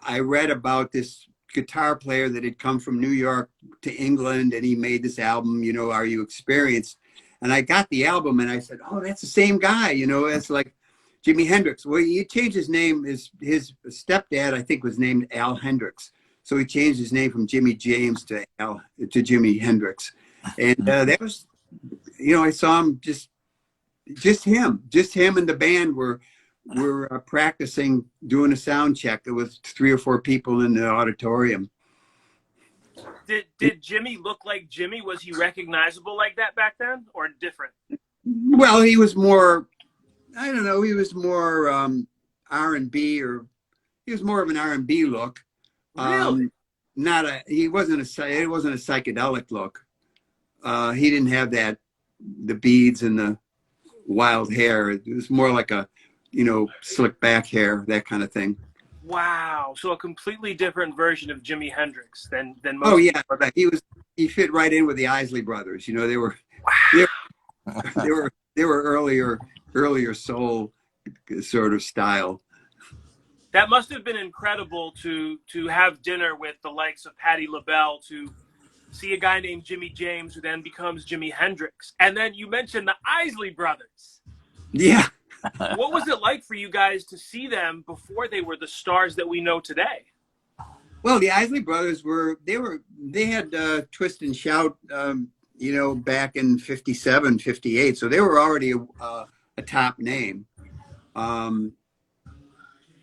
I read about this guitar player that had come from New York to England, and he made this album, Are You Experienced? And I got the album, and I said, oh, that's the same guy. It's like Jimi Hendrix. Well, he changed his name. His stepdad, I think, was named Al Hendrix. So he changed his name from Jimmy James to Jimi Hendrix. And that was, I saw him just him and the band were practicing, doing a sound check. There was 3 or 4 people in the auditorium. Did Jimmy look like Jimmy? Was he recognizable like that back then, or different? Well, he was more, I don't know, he was more R&B, or he was more of an R&B look. Really? It wasn't a psychedelic look. He didn't have the beads and the wild hair. It was more like a, slick back hair, that kind of thing. Wow. So a completely different version of Jimi Hendrix than most. Oh yeah, he fit right in with the Isley Brothers. They were, wow. they were earlier soul sort of style. That must have been incredible to have dinner with the likes of Patti LaBelle, to see a guy named Jimmy James who then becomes Jimi Hendrix. And then you mentioned the Isley Brothers. Yeah. What was it like for you guys to see them before they were the stars that we know today? Well, the Isley Brothers they had Twist and Shout, back in 57, 58. So they were already a top name. I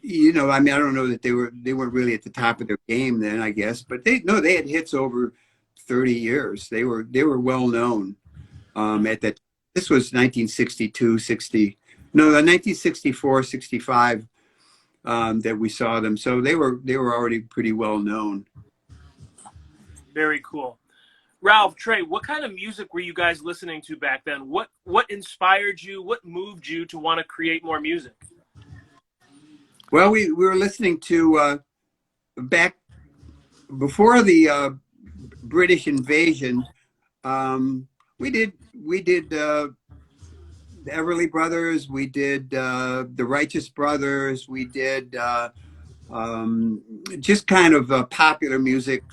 don't know that they weren't really at the top of their game then, I guess, but they had hits over 30 years. They were well known at that. This was 1964, 65 that we saw them. So they were already pretty well known. Very cool. Ralph, Trey, what kind of music were you guys listening to back then? What inspired you? What moved you to want to create more music? Well, we were listening to back before the British invasion. We did the Everly Brothers. We did the Righteous Brothers. We did just kind of popular music,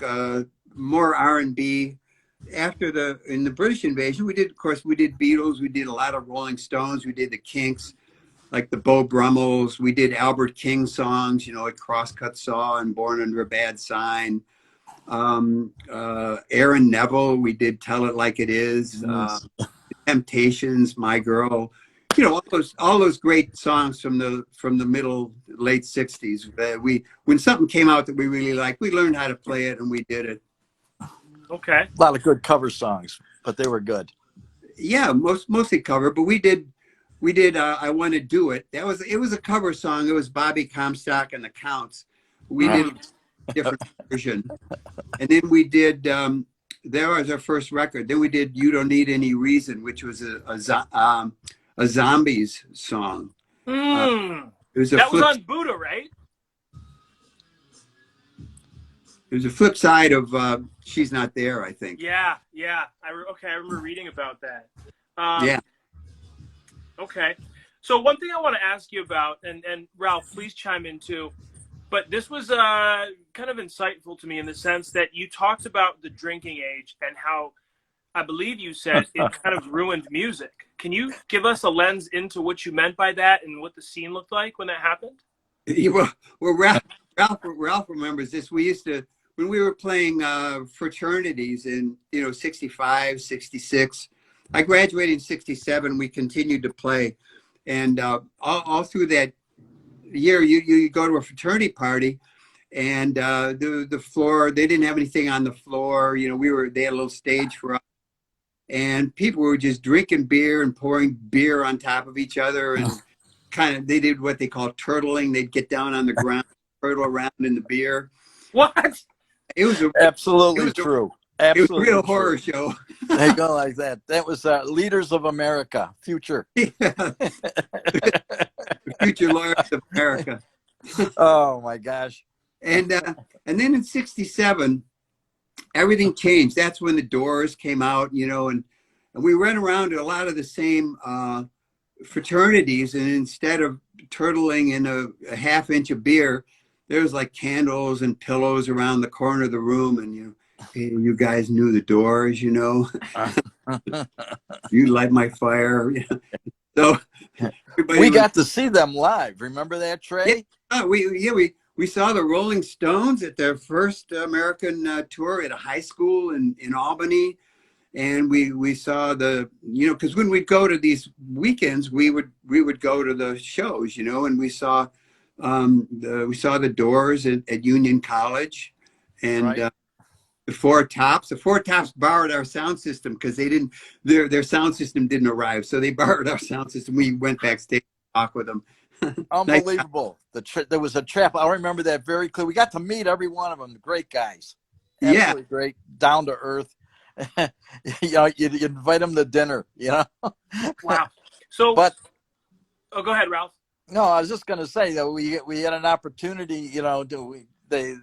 more R&B. In the British invasion, we did Beatles. We did a lot of Rolling Stones. We did the Kinks, like the Beau Brummels. We did Albert King songs, like Crosscut Saw and Born Under a Bad Sign. Aaron Neville, we did Tell It Like It Is. Temptations, My Girl, all those great songs from the late 60s. When something came out that we really liked, we learned how to play it and we did it. Okay. A lot of good cover songs, but they were good. Yeah, mostly cover, but we did I Want to Do It. It was a cover song. It was Bobby Comstock and the Counts. We did a different version. And then we did that was our first record. Then we did You Don't Need Any Reason, which was a Zombies song. That was on Buddha, right? It was a flip side of She's Not There, I think. Yeah. I remember reading about that. Yeah. Okay. So one thing I want to ask you about, and Ralph, please chime in too, but this was kind of insightful to me in the sense that you talked about the drinking age and how, I believe you said, it kind of ruined music. Can you give us a lens into what you meant by that and what the scene looked like when that happened? Well, Ralph remembers this. We used to, when we were playing fraternities in 65, 66. I graduated in 67. We continued to play, and all through that year, you go to a fraternity party, and the floor, they didn't have anything on the floor. They had a little stage for us, and people were just drinking beer and pouring beer on top of each other, and they did what they call turtling. They'd get down on the ground, turtle around in the beer. What? It was absolutely true. Absolutely, it was a real horror show. They go like that. That was Leaders of America, future. Yeah. Future lawyers of America. Oh my gosh! And then in 67, everything changed. That's when the Doors came out, and we ran around to a lot of the same fraternities, and instead of turtling in a half inch of beer, there was like candles and pillows around the corner of the room, and hey, you guys knew the Doors, you light my fire. So everybody We was, got to see them live. Remember that, Trey? we saw the Rolling Stones at their first American tour at a high school in Albany. And we saw because when we'd go to these weekends, we would go to the shows, and we saw the Doors at Union College, and Right. the Four Tops. The Four Tops borrowed our sound system because their sound system didn't arrive, so they borrowed our sound system. We went backstage to talk with them. Nice. Unbelievable. There was a chapel. I remember that very clear. We got to meet every one of them. Great guys. Yeah. Absolutely great. Down to earth. You invite them to dinner, Wow. So, But go ahead, Ralph. no, I was just going to say that we had an opportunity, they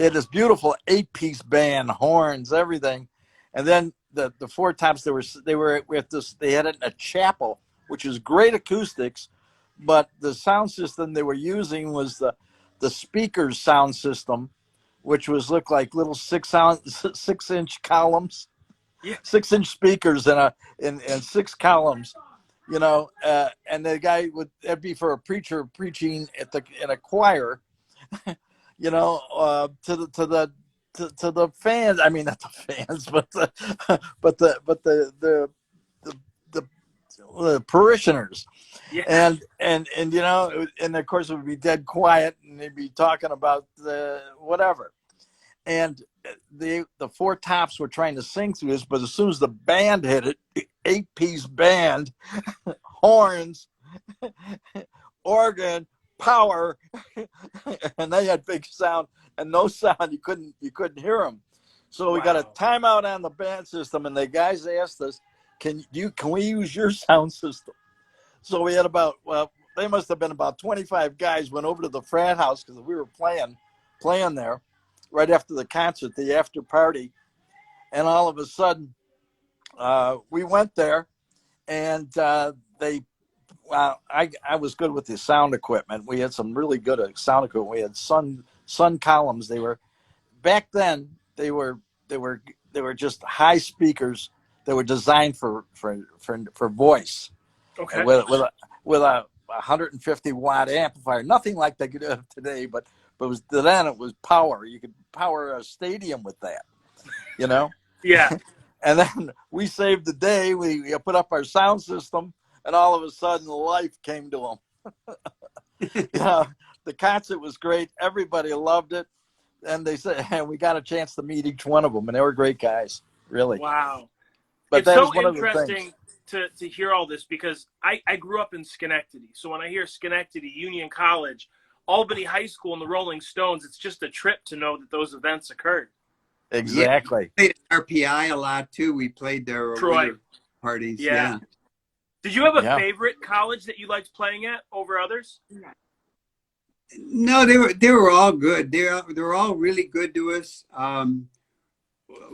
had this beautiful 8-piece band, horns, everything. And then the Four Tops, they were with this, they had it in a chapel, which is great acoustics, but the sound system they were using was the speakers sound system, which looked like little 6-inch columns, Yeah. 6-inch speakers in 6 columns, and the guy that'd be for a preacher preaching in a choir, to the fans. I mean, not the fans, but the parishioners. Yeah. And and of course it would be dead quiet, and they'd be talking about the whatever. And the Four Tops were trying to sing through this, but as soon as the band hit it, 8-piece band, horns, organ, power, and they had big sound and no sound. You couldn't hear them. So we got a timeout on the band system, and the guys asked us, "Can we use your sound system?" So we had they must have been about 25 guys went over to the frat house because we were playing there right after the concert, the after party, and all of a sudden we went there, and I was good with the sound equipment. We had some really good sound equipment. We had sun columns. They were back then. They were just high speakers that were designed for voice. Okay. With a 150 watt amplifier, nothing like they could do today, but then it was power. You could power a stadium with that, Yeah. And then we saved the day. We put up our sound system, and all of a sudden life came to them. The concert was great. Everybody loved it. And they said, and we got a chance to meet each one of them, and they were great guys, really. Wow. But it's that so was one interesting of the things. to hear all this, because I grew up in Schenectady. So when I hear Schenectady, Union College, Albany High School, and the Rolling Stones, it's just a trip to know that those events occurred. Exactly. Yeah, we played at RPI a lot too. We played their Troy. parties. Yeah. Yeah. Did you have a favorite college that you liked playing at over others? No, they were all good. They were all really good to us.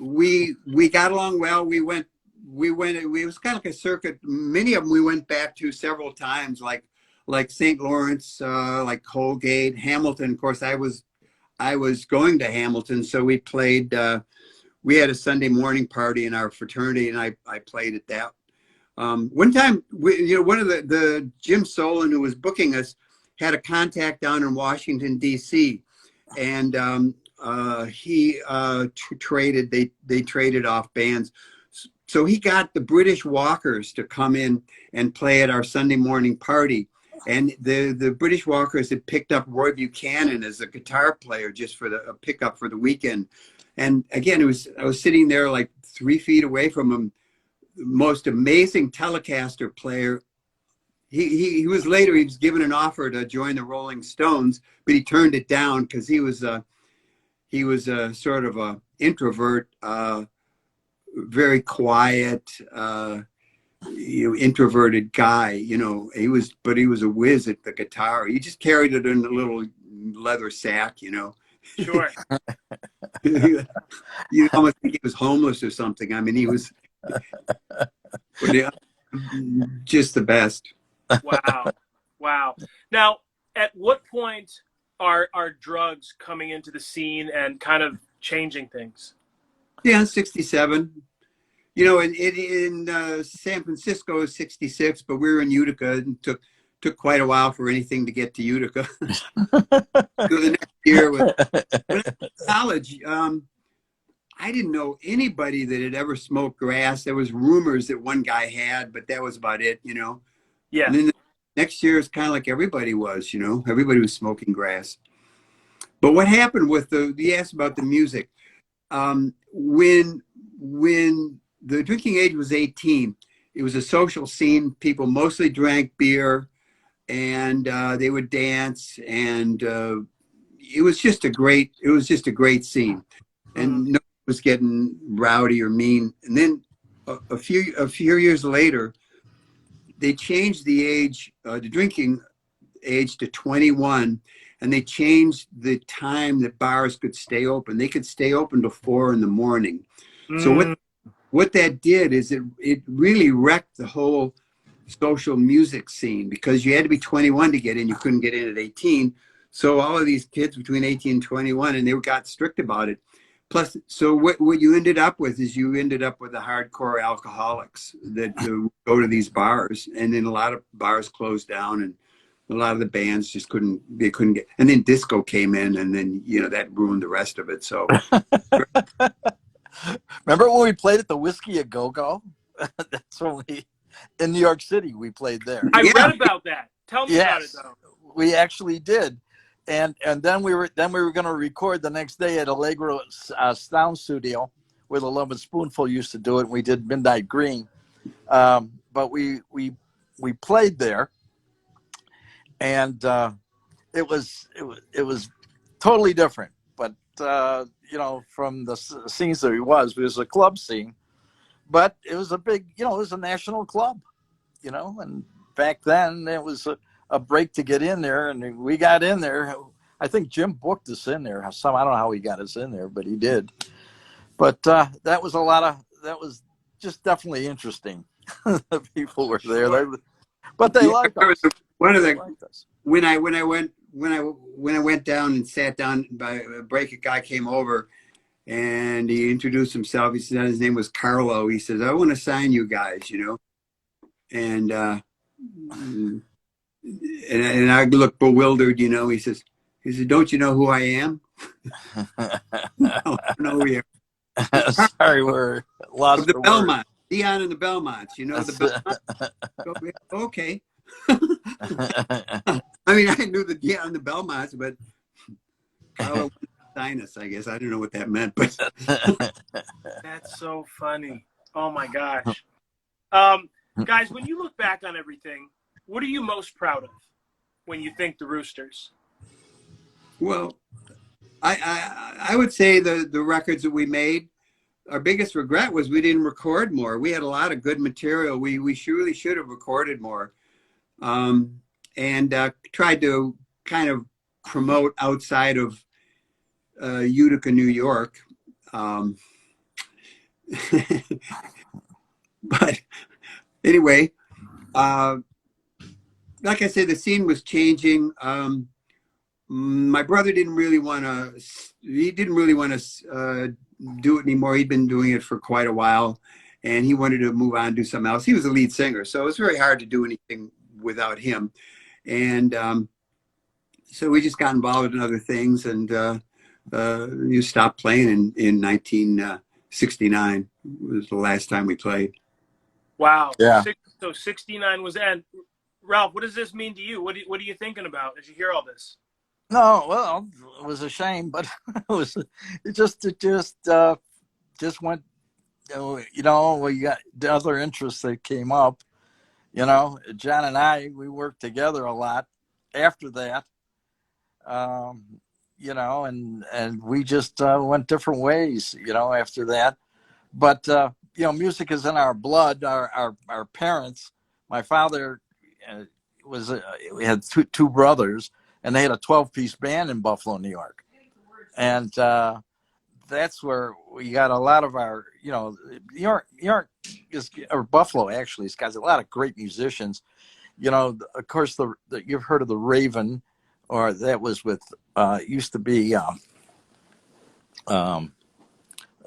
We got along well. We went. It was kind of like a circuit. Many of them we went back to several times, like St. Lawrence, like Colgate, Hamilton. Of course, I was going to Hamilton, so we played. We had a Sunday morning party in our fraternity, and I played at that. One time, one of the Jim Solon, who was booking us, had a contact down in Washington D.C. and he traded. They traded off bands. So he got the British Walkers to come in and play at our Sunday morning party. And the British Walkers had picked up Roy Buchanan as a guitar player just for a pickup for the weekend. And again, I was sitting there like 3 feet away from him, the most amazing Telecaster player. He was given an offer to join the Rolling Stones, but he turned it down because he was a sort of a introvert, very quiet, introverted guy. He was a whiz at the guitar. He just carried it in a little leather sack. Sure. You almost think he was homeless or something. I mean, he was just the best. Wow. Now, at what point are drugs coming into the scene and kind of changing things? Yeah, 67. You know, in San Francisco is 66, but we were in Utica and took quite a while for anything to get to Utica. So the next year, when I was in college, I didn't know anybody that had ever smoked grass. There was rumors that one guy had, but that was about it, you know. Yeah. And then the next year, it's kind of like everybody was, you know, everybody was smoking grass. But what happened with you asked about the music. When the drinking age was 18, it was a social scene. People mostly drank beer, and they would dance, and it was just a great scene, and nobody was getting rowdy or mean. And then a few years later, they changed the drinking age to 21, and they changed the time that bars could stay open. They could stay open till 4 a.m. So what that did is it really wrecked the whole social music scene, because you had to be 21 to get in. You couldn't get in at 18. So all of these kids between 18 and 21, and they got strict about it. Plus, so what you ended up with is you ended up with the hardcore alcoholics that go to these bars, and then a lot of bars closed down, and a lot of the bands just couldn't get. And then disco came in, and then, you know, that ruined the rest of it. So remember when we played at the Whiskey a Go-Go? That's only in New York City. We played there. I read about that. Tell me about it, though. We actually did. And then we were going to record the next day at Allegro Sound Studio, where the Love and Spoonful used to do it. And we did Midnight Green, but we played there, and it was totally different. But you know, from the scenes that it was a club scene, but it was a big, you know, it was a national club, you know, and back then it was a break to get in there, and we got in there. I think Jim booked us in there. I don't know how he got us in there, but he did. But that was just definitely interesting. The people were there, but they liked us. One of the when I went down and sat down by a break, a guy came over and he introduced himself. He said his name was Carlo. He says, "I want to sign you guys," you know, and I looked bewildered, you know. He said, "Don't you know who I am?" No, I don't know who you are. Sorry, we're lost. The Belmont, Dion and the Belmonts, you know the Belmont. Okay. I mean, I knew the Dion and the Belmonts, but Carlo sign us, I guess. I don't know what that meant, but That's so funny. Oh my gosh. Guys, when you look back on everything, what are you most proud of when you think the Roosters? Well, I would say the records that we made. Our biggest regret was we didn't record more. We had a lot of good material. We surely should have recorded more, and tried to kind of promote outside of Utica, New York. But anyway, like I said, the scene was changing. My brother didn't really want to do it anymore. He'd been doing it for quite a while, and he wanted to move on and do something else. He was a lead singer, so it was very hard to do anything without him. And so we just got involved in other things, and you stopped playing in 1969 was the last time we played. Wow. Yeah. So 69 was end. Ralph, what does this mean to you? What are you thinking about as you hear all this? No, well, it was a shame, but it just went. You know, we got the other interests that came up. You know, John and we worked together a lot after that. You know, and we just went different ways. You know, after that, but you know, music is in our blood. Our parents. My father we had two brothers, and they had a 12-piece band in Buffalo, New York. And that's where we got a lot of our, you know, New York is, or Buffalo actually, has got a lot of great musicians. You know, of course, you've heard of the Raven, or that was with, used to be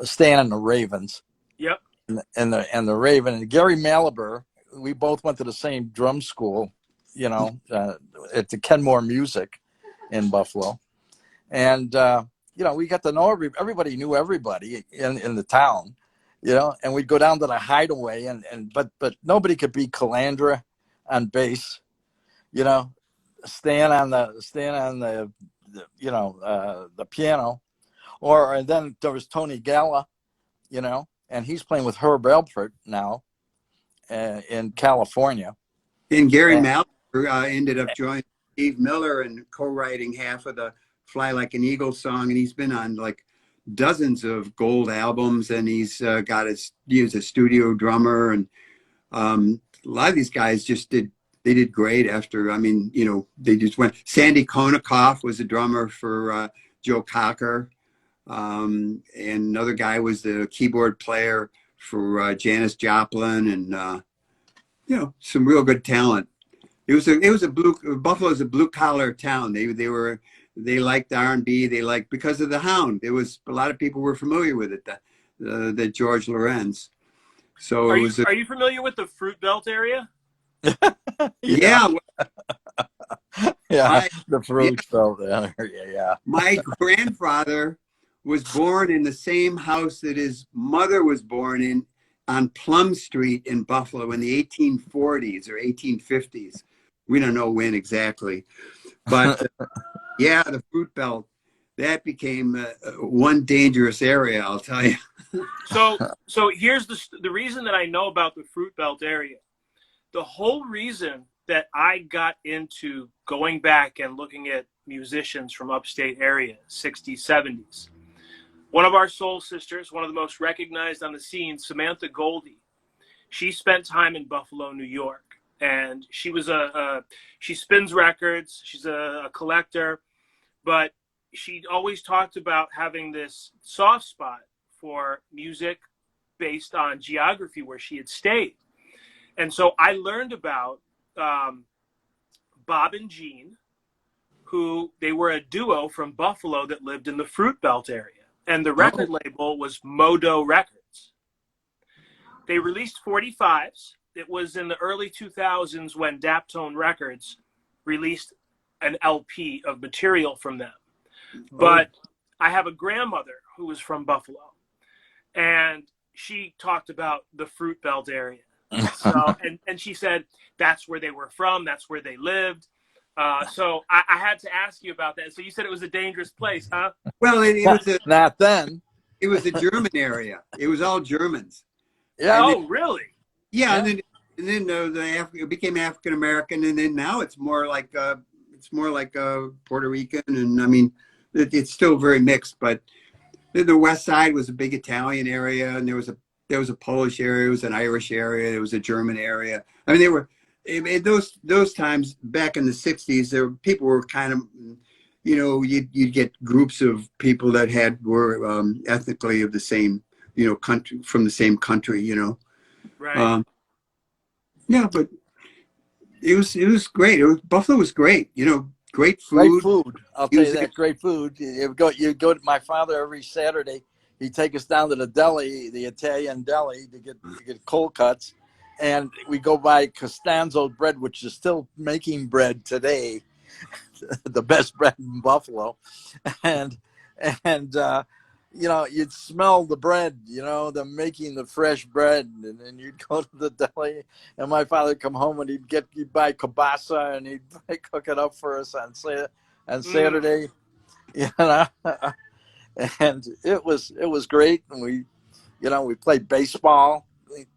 Stan and the Ravens. Yep. and the Raven and Gary Malaber. We both went to the same drum school, at the Kenmore Music in Buffalo, and we got to know everybody knew everybody in the town, and we'd go down to the Hideaway, but nobody could beat Calandra on bass, staying on the piano, and then there was Tony Galla, and he's playing with Herb Alpert now in California. And Gary Malaber ended up joining Steve Miller and co-writing half of the Fly Like an Eagle song, and he's been on like dozens of gold albums, and he's he's a studio drummer, and a lot of these guys they did great after. I mean, they just went. Sandy Konikoff was a drummer for Joe Cocker, and another guy was the keyboard player for Janis Joplin, and some real good talent. Buffalo's a blue collar town. They liked R&B. They liked, because of the Hound. There was a lot of people were familiar with it. The George Lorenz. So are you familiar with the Fruit Belt area? Yeah. The Fruit Belt area. Yeah. My grandfather was born in the same house that his mother was born in, on Plum Street in Buffalo in the 1840s or 1850s. We don't know when exactly, but the Fruit Belt, that became one dangerous area, I'll tell you. So here's the reason that I know about the Fruit Belt area. The whole reason that I got into going back and looking at musicians from upstate area, 60s, 70s. One of our soul sisters, one of the most recognized on the scene, Samantha Goldie, she spent time in Buffalo, New York. And she was she spins records. She's a collector, but she always talked about having this soft spot for music based on geography where she had stayed. And so I learned about Bob and Jean, who they were a duo from Buffalo that lived in the Fruit Belt area. And the record label was Modo Records. They released 45s. It was in the early 2000s when Daptone Records released an LP of material from them. But I have a grandmother who was from Buffalo, and she talked about the Fruit Belt area. So, and she said that's where they were from, that's where they lived. So I had to ask you about that. So you said it was a dangerous place, huh? Well, it was not then. It was a German area. It was all Germans. Yeah. Really? Yeah, and then it became African American, and then now it's more like Puerto Rican, and I mean, it's still very mixed. But the West Side was a big Italian area, and there was a Polish area, there was an Irish area, there was a German area. I mean, they were in those times back in the '60s. People were kind of, you'd get groups of people that were ethnically of the same, country, from the same country, Right. Yeah, but it was great. Buffalo was great. Great food. Great food. I'll tell you that. Great food. You go to my father every Saturday. He'd take us down to the deli, the Italian deli, to get cold cuts, and we go by Costanzo Bread, which is still making bread today, the best bread in Buffalo, and you'd smell the bread, them making the fresh bread, and then you'd go to the deli, and my father would come home and he'd buy kielbasa, and he'd cook it up for us on Saturday, and it was great. And we played baseball.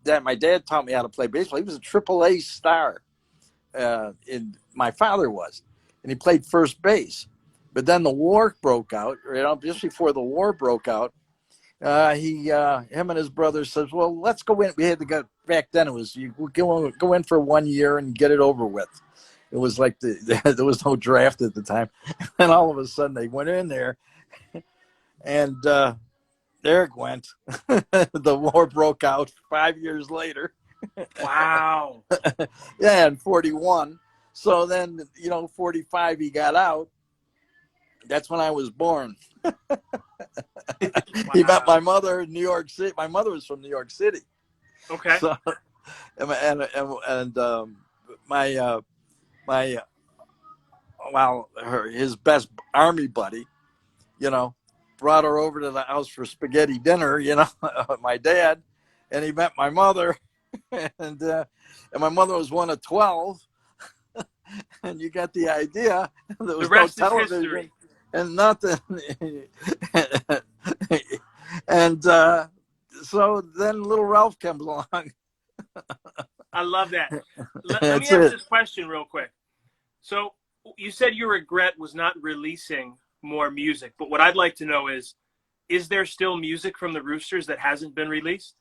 My dad taught me how to play baseball. He was a AAA star, my father was, and he played first base. But then the war broke out, just before the war broke out. Him and his brother says, well, let's go in. We had to go, back then it was, you go in for 1 year and get it over with. It was like there was no draft at the time. And all of a sudden they went in there, and there it went. The war broke out 5 years later. Wow. Yeah, in 41. So then, 45, he got out. That's when I was born. Wow. He met my mother in New York City. My mother was from New York City. Okay. So, my his best army buddy, brought her over to the house for spaghetti dinner, my dad, and he met my mother, and my mother was one of 12, and you got the idea. There was The rest no is television history. and nothing, and so then little Ralph comes along. I love that. Let me That's ask it. this question real quick. So you said your regret was not releasing more music, but what I'd like to know is there still music from the Roosters that hasn't been released?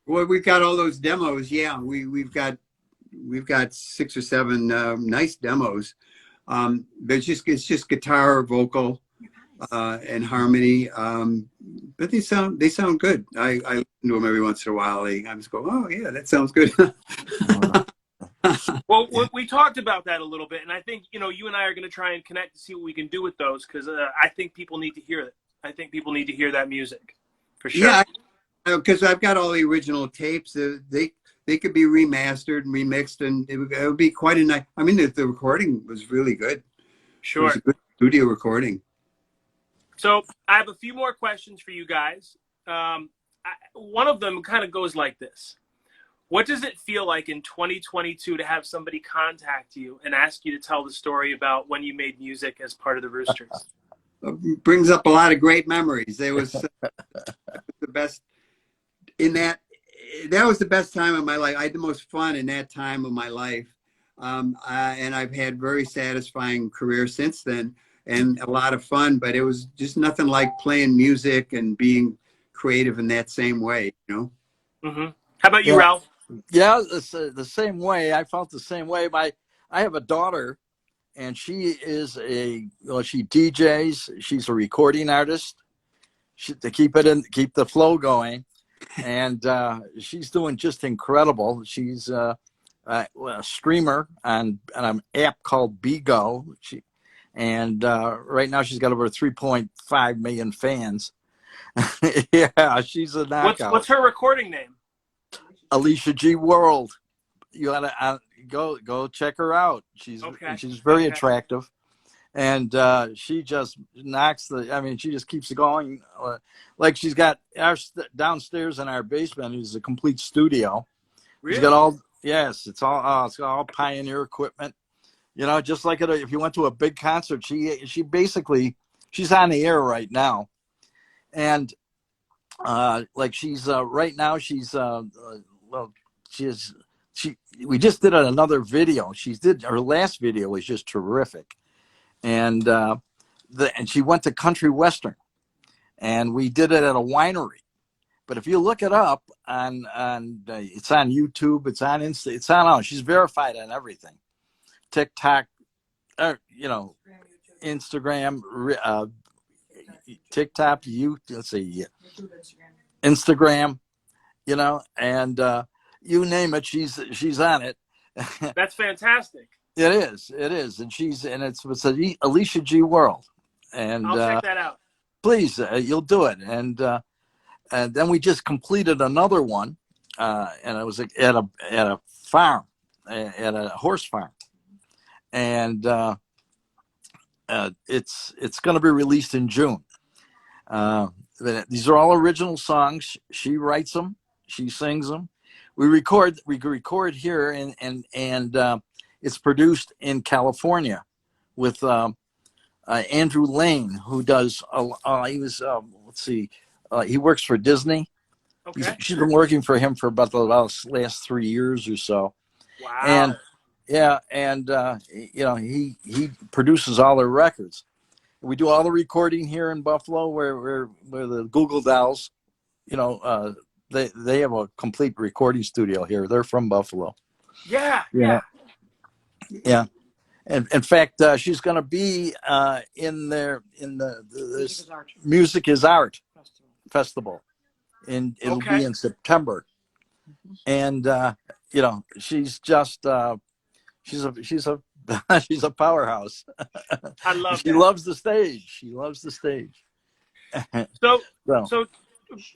Well, we've got all those demos. Yeah, we've got 6 or 7 nice demos. But it's just guitar, vocal, and harmony. But they sound good. I listen to them every once in a while. I just go, oh yeah, that sounds good. Well, we talked about that a little bit, and I think you and I are going to try and connect to see what we can do with those, because I think people need to hear it. I think people need to hear that music for sure. Yeah, because I've got all the original tapes. They could be remastered and remixed, and it would be quite a nice. I mean, the recording was really good. Sure. It was a good studio recording. So I have a few more questions for you guys. One of them kind of goes like this. What does it feel like in 2022 to have somebody contact you and ask you to tell the story about when you made music as part of the Roosters? It brings up a lot of great memories. It was the best in that was the best time of my life. I had the most fun in that time of my life. And I've had very satisfying career since then and a lot of fun, but it was just nothing like playing music and being creative in that same way, Mm-hmm. How about you, Ralph? Yeah, it's the same way. I felt the same way. I have a daughter, and she is she DJs. She's a recording artist. To keep the flow going, and she's doing just incredible. She's a streamer on an app called Bigo. Right now she's got over 3.5 million fans. Yeah, she's a knockout. What's her recording name? Alicia G World. You gotta go check her out. She's very attractive, and she just knocks she just keeps going. Like she's got downstairs in our basement is a complete studio. Really? She's got it's all Pioneer equipment. Just like if you went to a big concert, she basically she's on the air right now, and she's right now she's we just did another video. Her last video was just terrific, and she went to country western, and we did it at a winery. But if you look it up on it's on YouTube, it's on Insta, it's on. She's verified on everything, TikTok, Instagram, TikTok, let's see, Instagram, and you name it, she's on it. That's fantastic. It is, and it's Alicia G World, and I'll check that out. Please, you'll do it, and then we just completed another one, and it was at a farm, at a horse farm, and it's going to be released in June. These are all original songs. She writes them, she sings them. We record here, and it's produced in California with Andrew Lane, who does. He works for Disney. Okay. She's been working for him for about the last 3 years or so. Wow. And he produces all their records. We do all the recording here in Buffalo, where the Google Dolls, they have a complete recording studio here. They're from Buffalo. Yeah. And in fact, she's going to be in this Music is Art Festival, and it'll be in September. And she's just she's a powerhouse. I love. She loves the stage. She loves the stage. So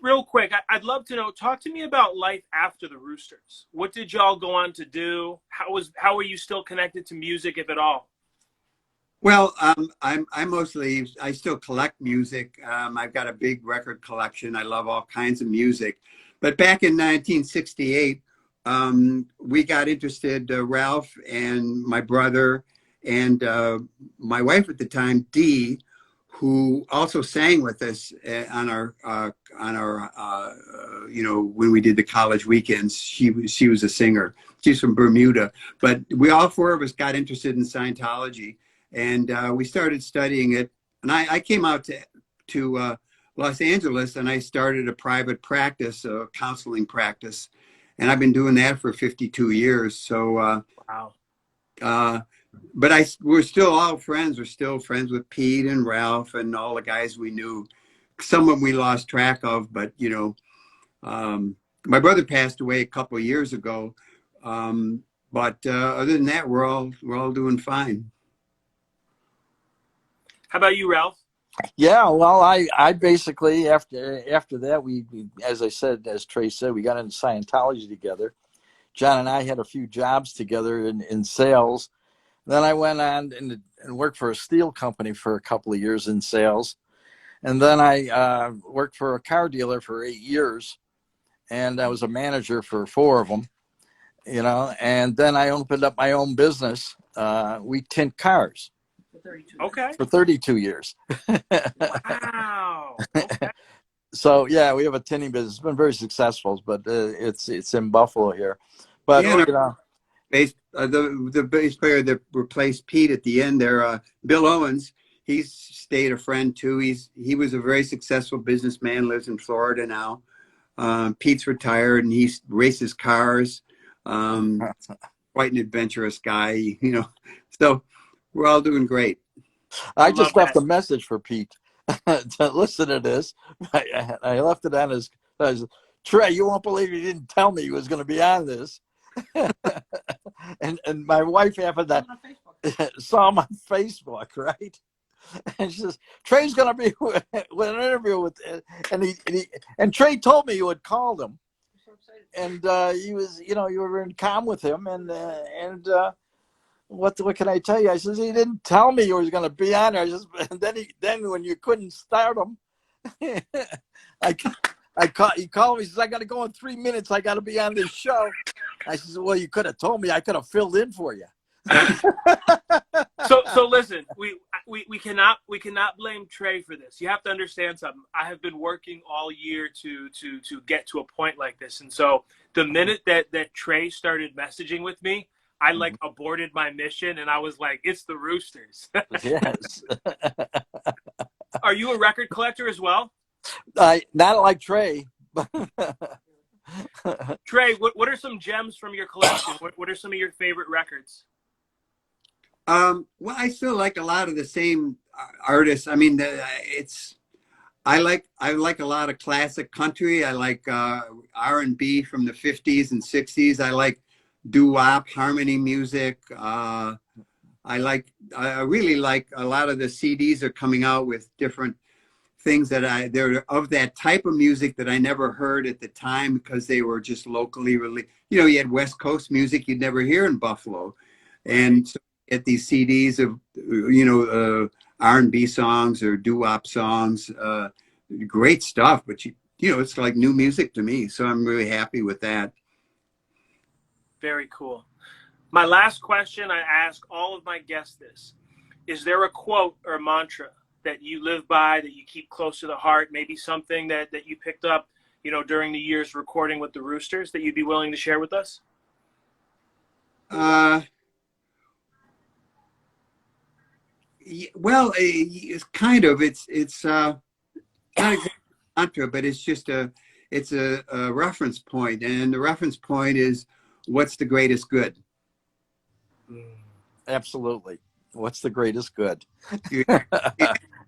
real quick, I'd love to know. Talk to me about life after the Roosters. What did y'all go on to do? How were you still connected to music, if at all? Well, I still collect music. I've got a big record collection. I love all kinds of music. But back in 1968, we got interested, Ralph and my brother and my wife at the time, Dee, who also sang with us on our when we did the college weekends. She was a singer. She's from Bermuda. But we all four of us got interested in Scientology. And we started studying it. And I came out to Los Angeles and I started a private practice, a counseling practice. And I've been doing that for 52 years. So, Wow. But we're still all friends. We're still friends with Pete and Ralph and all the guys we knew. Some of them we lost track of, but my brother passed away a couple of years ago. But other than that, we're all doing fine. How about you, Ralph? Yeah, well, I basically after that we as I said, as Trey said, we got into Scientology together. John and I had a few jobs together in sales. Then I went on and worked for a steel company for a couple of years in sales. And then I worked for a car dealer for 8 years. And I was a manager for 4 of them, And then I opened up my own business. We tint cars. Okay. For 32 years. Wow. Okay. So yeah, we have a tinning business. It's been very successful, but it's in Buffalo here. But Yeah, the bass player that replaced Pete at the end there, Bill Owens, he's stayed a friend too. He was a very successful businessman, lives in Florida now. Pete's retired and he races cars. Quite an adventurous guy, So we're all doing great. I just left a message for Pete to listen to this. I left it on his Trey, you won't believe he didn't tell me he was going to be on this. and my wife happened to saw him on Facebook, right? And she says, Trey's going to be with an interview with, and Trey told me you had called him. And he was, you were in comm with him, and what can I tell you? I says he didn't tell me he was going to be on there. And then when you couldn't start him, he called me. He says I got to go in 3 minutes. I got to be on this show. I says, well, you could have told me. I could have filled in for you. So listen, we cannot blame Trey for this. You have to understand something. I have been working all year to get to a point like this, and so the minute that Trey started messaging with me, I aborted my mission, and I was like, it's the Roosters. Yes. Are you a record collector as well? Not like Trey. Trey, what are some gems from your collection? What are some of your favorite records? Well, I still like a lot of the same artists. I mean, I like a lot of classic country. I like R&B from the 50s and 60s. I like doo-wop, harmony music. I really like a lot of the CDs are coming out with different things that they're of that type of music that I never heard at the time because they were just locally released. You had West Coast music you'd never hear in Buffalo. And so get these CDs of, R&B songs or doo-wop songs, great stuff, but it's like new music to me. So I'm really happy with that. Very cool. My last question, I ask all of my guests this. Is there a quote or a mantra that you live by, that you keep close to the heart, maybe something that you picked up, during the years recording with the Roosters that you'd be willing to share with us? Well, it's kind of, it's not exactly a mantra, but it's just it's a reference point. And the reference point is, what's the greatest good? Absolutely. What's the greatest good? If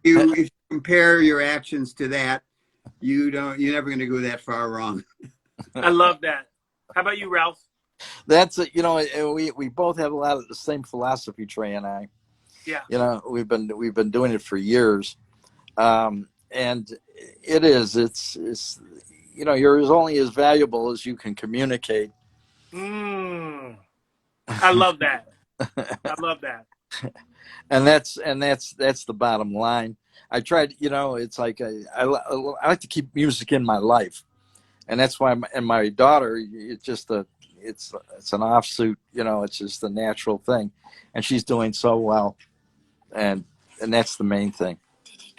you compare your actions to that, you're never going to go that far wrong. I love that. How about you, Ralph? That's we both have a lot of the same philosophy, Trey and I. Yeah. We've been doing it for years. And It is. It's you're only as valuable as you can communicate. I love that. I love that. And that's the bottom line. I tried, it's like I like to keep music in my life, and that's why. And my daughter, it's an offsuit. It's just a natural thing, and she's doing so well, and that's the main thing.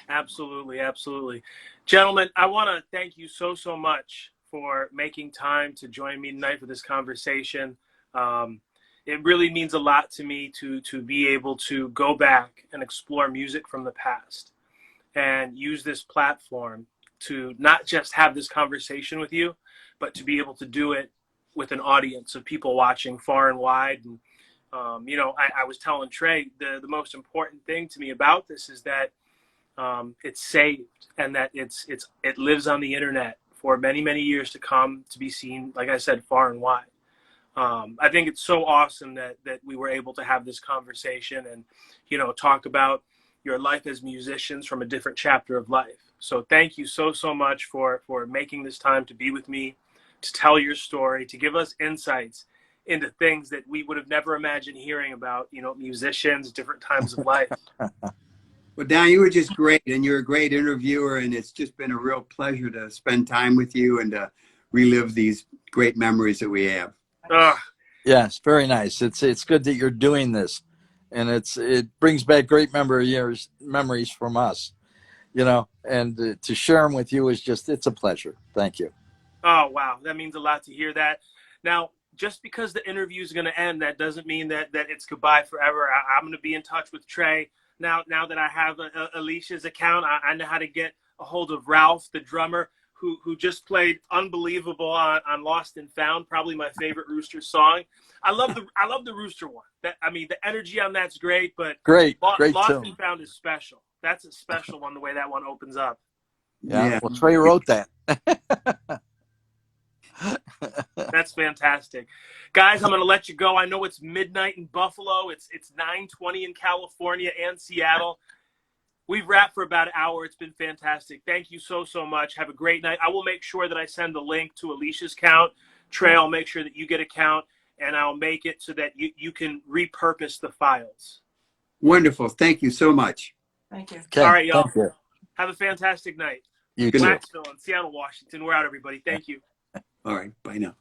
Absolutely, absolutely. Gentlemen, I want to thank you so much for making time to join me tonight for this conversation. It really means a lot to me to be able to go back and explore music from the past and use this platform to not just have this conversation with you, but to be able to do it with an audience of people watching far and wide. And, I was telling Trey, the most important thing to me about this is that it's saved and that it lives on the internet for many years to come, to be seen, like I said, far and wide. I think it's so awesome that we were able to have this conversation and talk about your life as musicians from a different chapter of life. So thank you so much for making this time to be with me, to tell your story, to give us insights into things that we would have never imagined hearing about, musicians, different times of life. Well, Don, you were just great, and you're a great interviewer, and it's just been a real pleasure to spend time with you and to relive these great memories that we have. Yes, very nice. It's good that you're doing this, and it brings back great memories from us, and to share them with you it's a pleasure. Thank you. Oh, wow. That means a lot to hear that. Now, just because the interview is going to end, that doesn't mean that it's goodbye forever. I'm going to be in touch with Trey. Now that I have Alicia's account, I know how to get a hold of Ralph, the drummer, who just played unbelievable on Lost and Found, probably my favorite Roosters song. I love the Rooster one. The energy on that's great, but great Lost tune. and Found is special. That's a special one, the way that one opens up. Yeah. Well, Trey wrote that. That's fantastic. Guys, I'm going to let you go. I know it's midnight in Buffalo. It's 9:20 in California and Seattle. We've wrapped for about an hour. It's been fantastic. Thank you so much. Have a great night. I will make sure that I send the link to Alicia's account. Trey, I'll make sure that you get a count, and I'll make it so that you can repurpose the files. Wonderful. Thank you so much. Thank you. Okay. All right, y'all. Thank you. Have a fantastic night. You too. Waxvillain, Seattle, Washington. We're out, everybody. Thank you. All right. Bye now.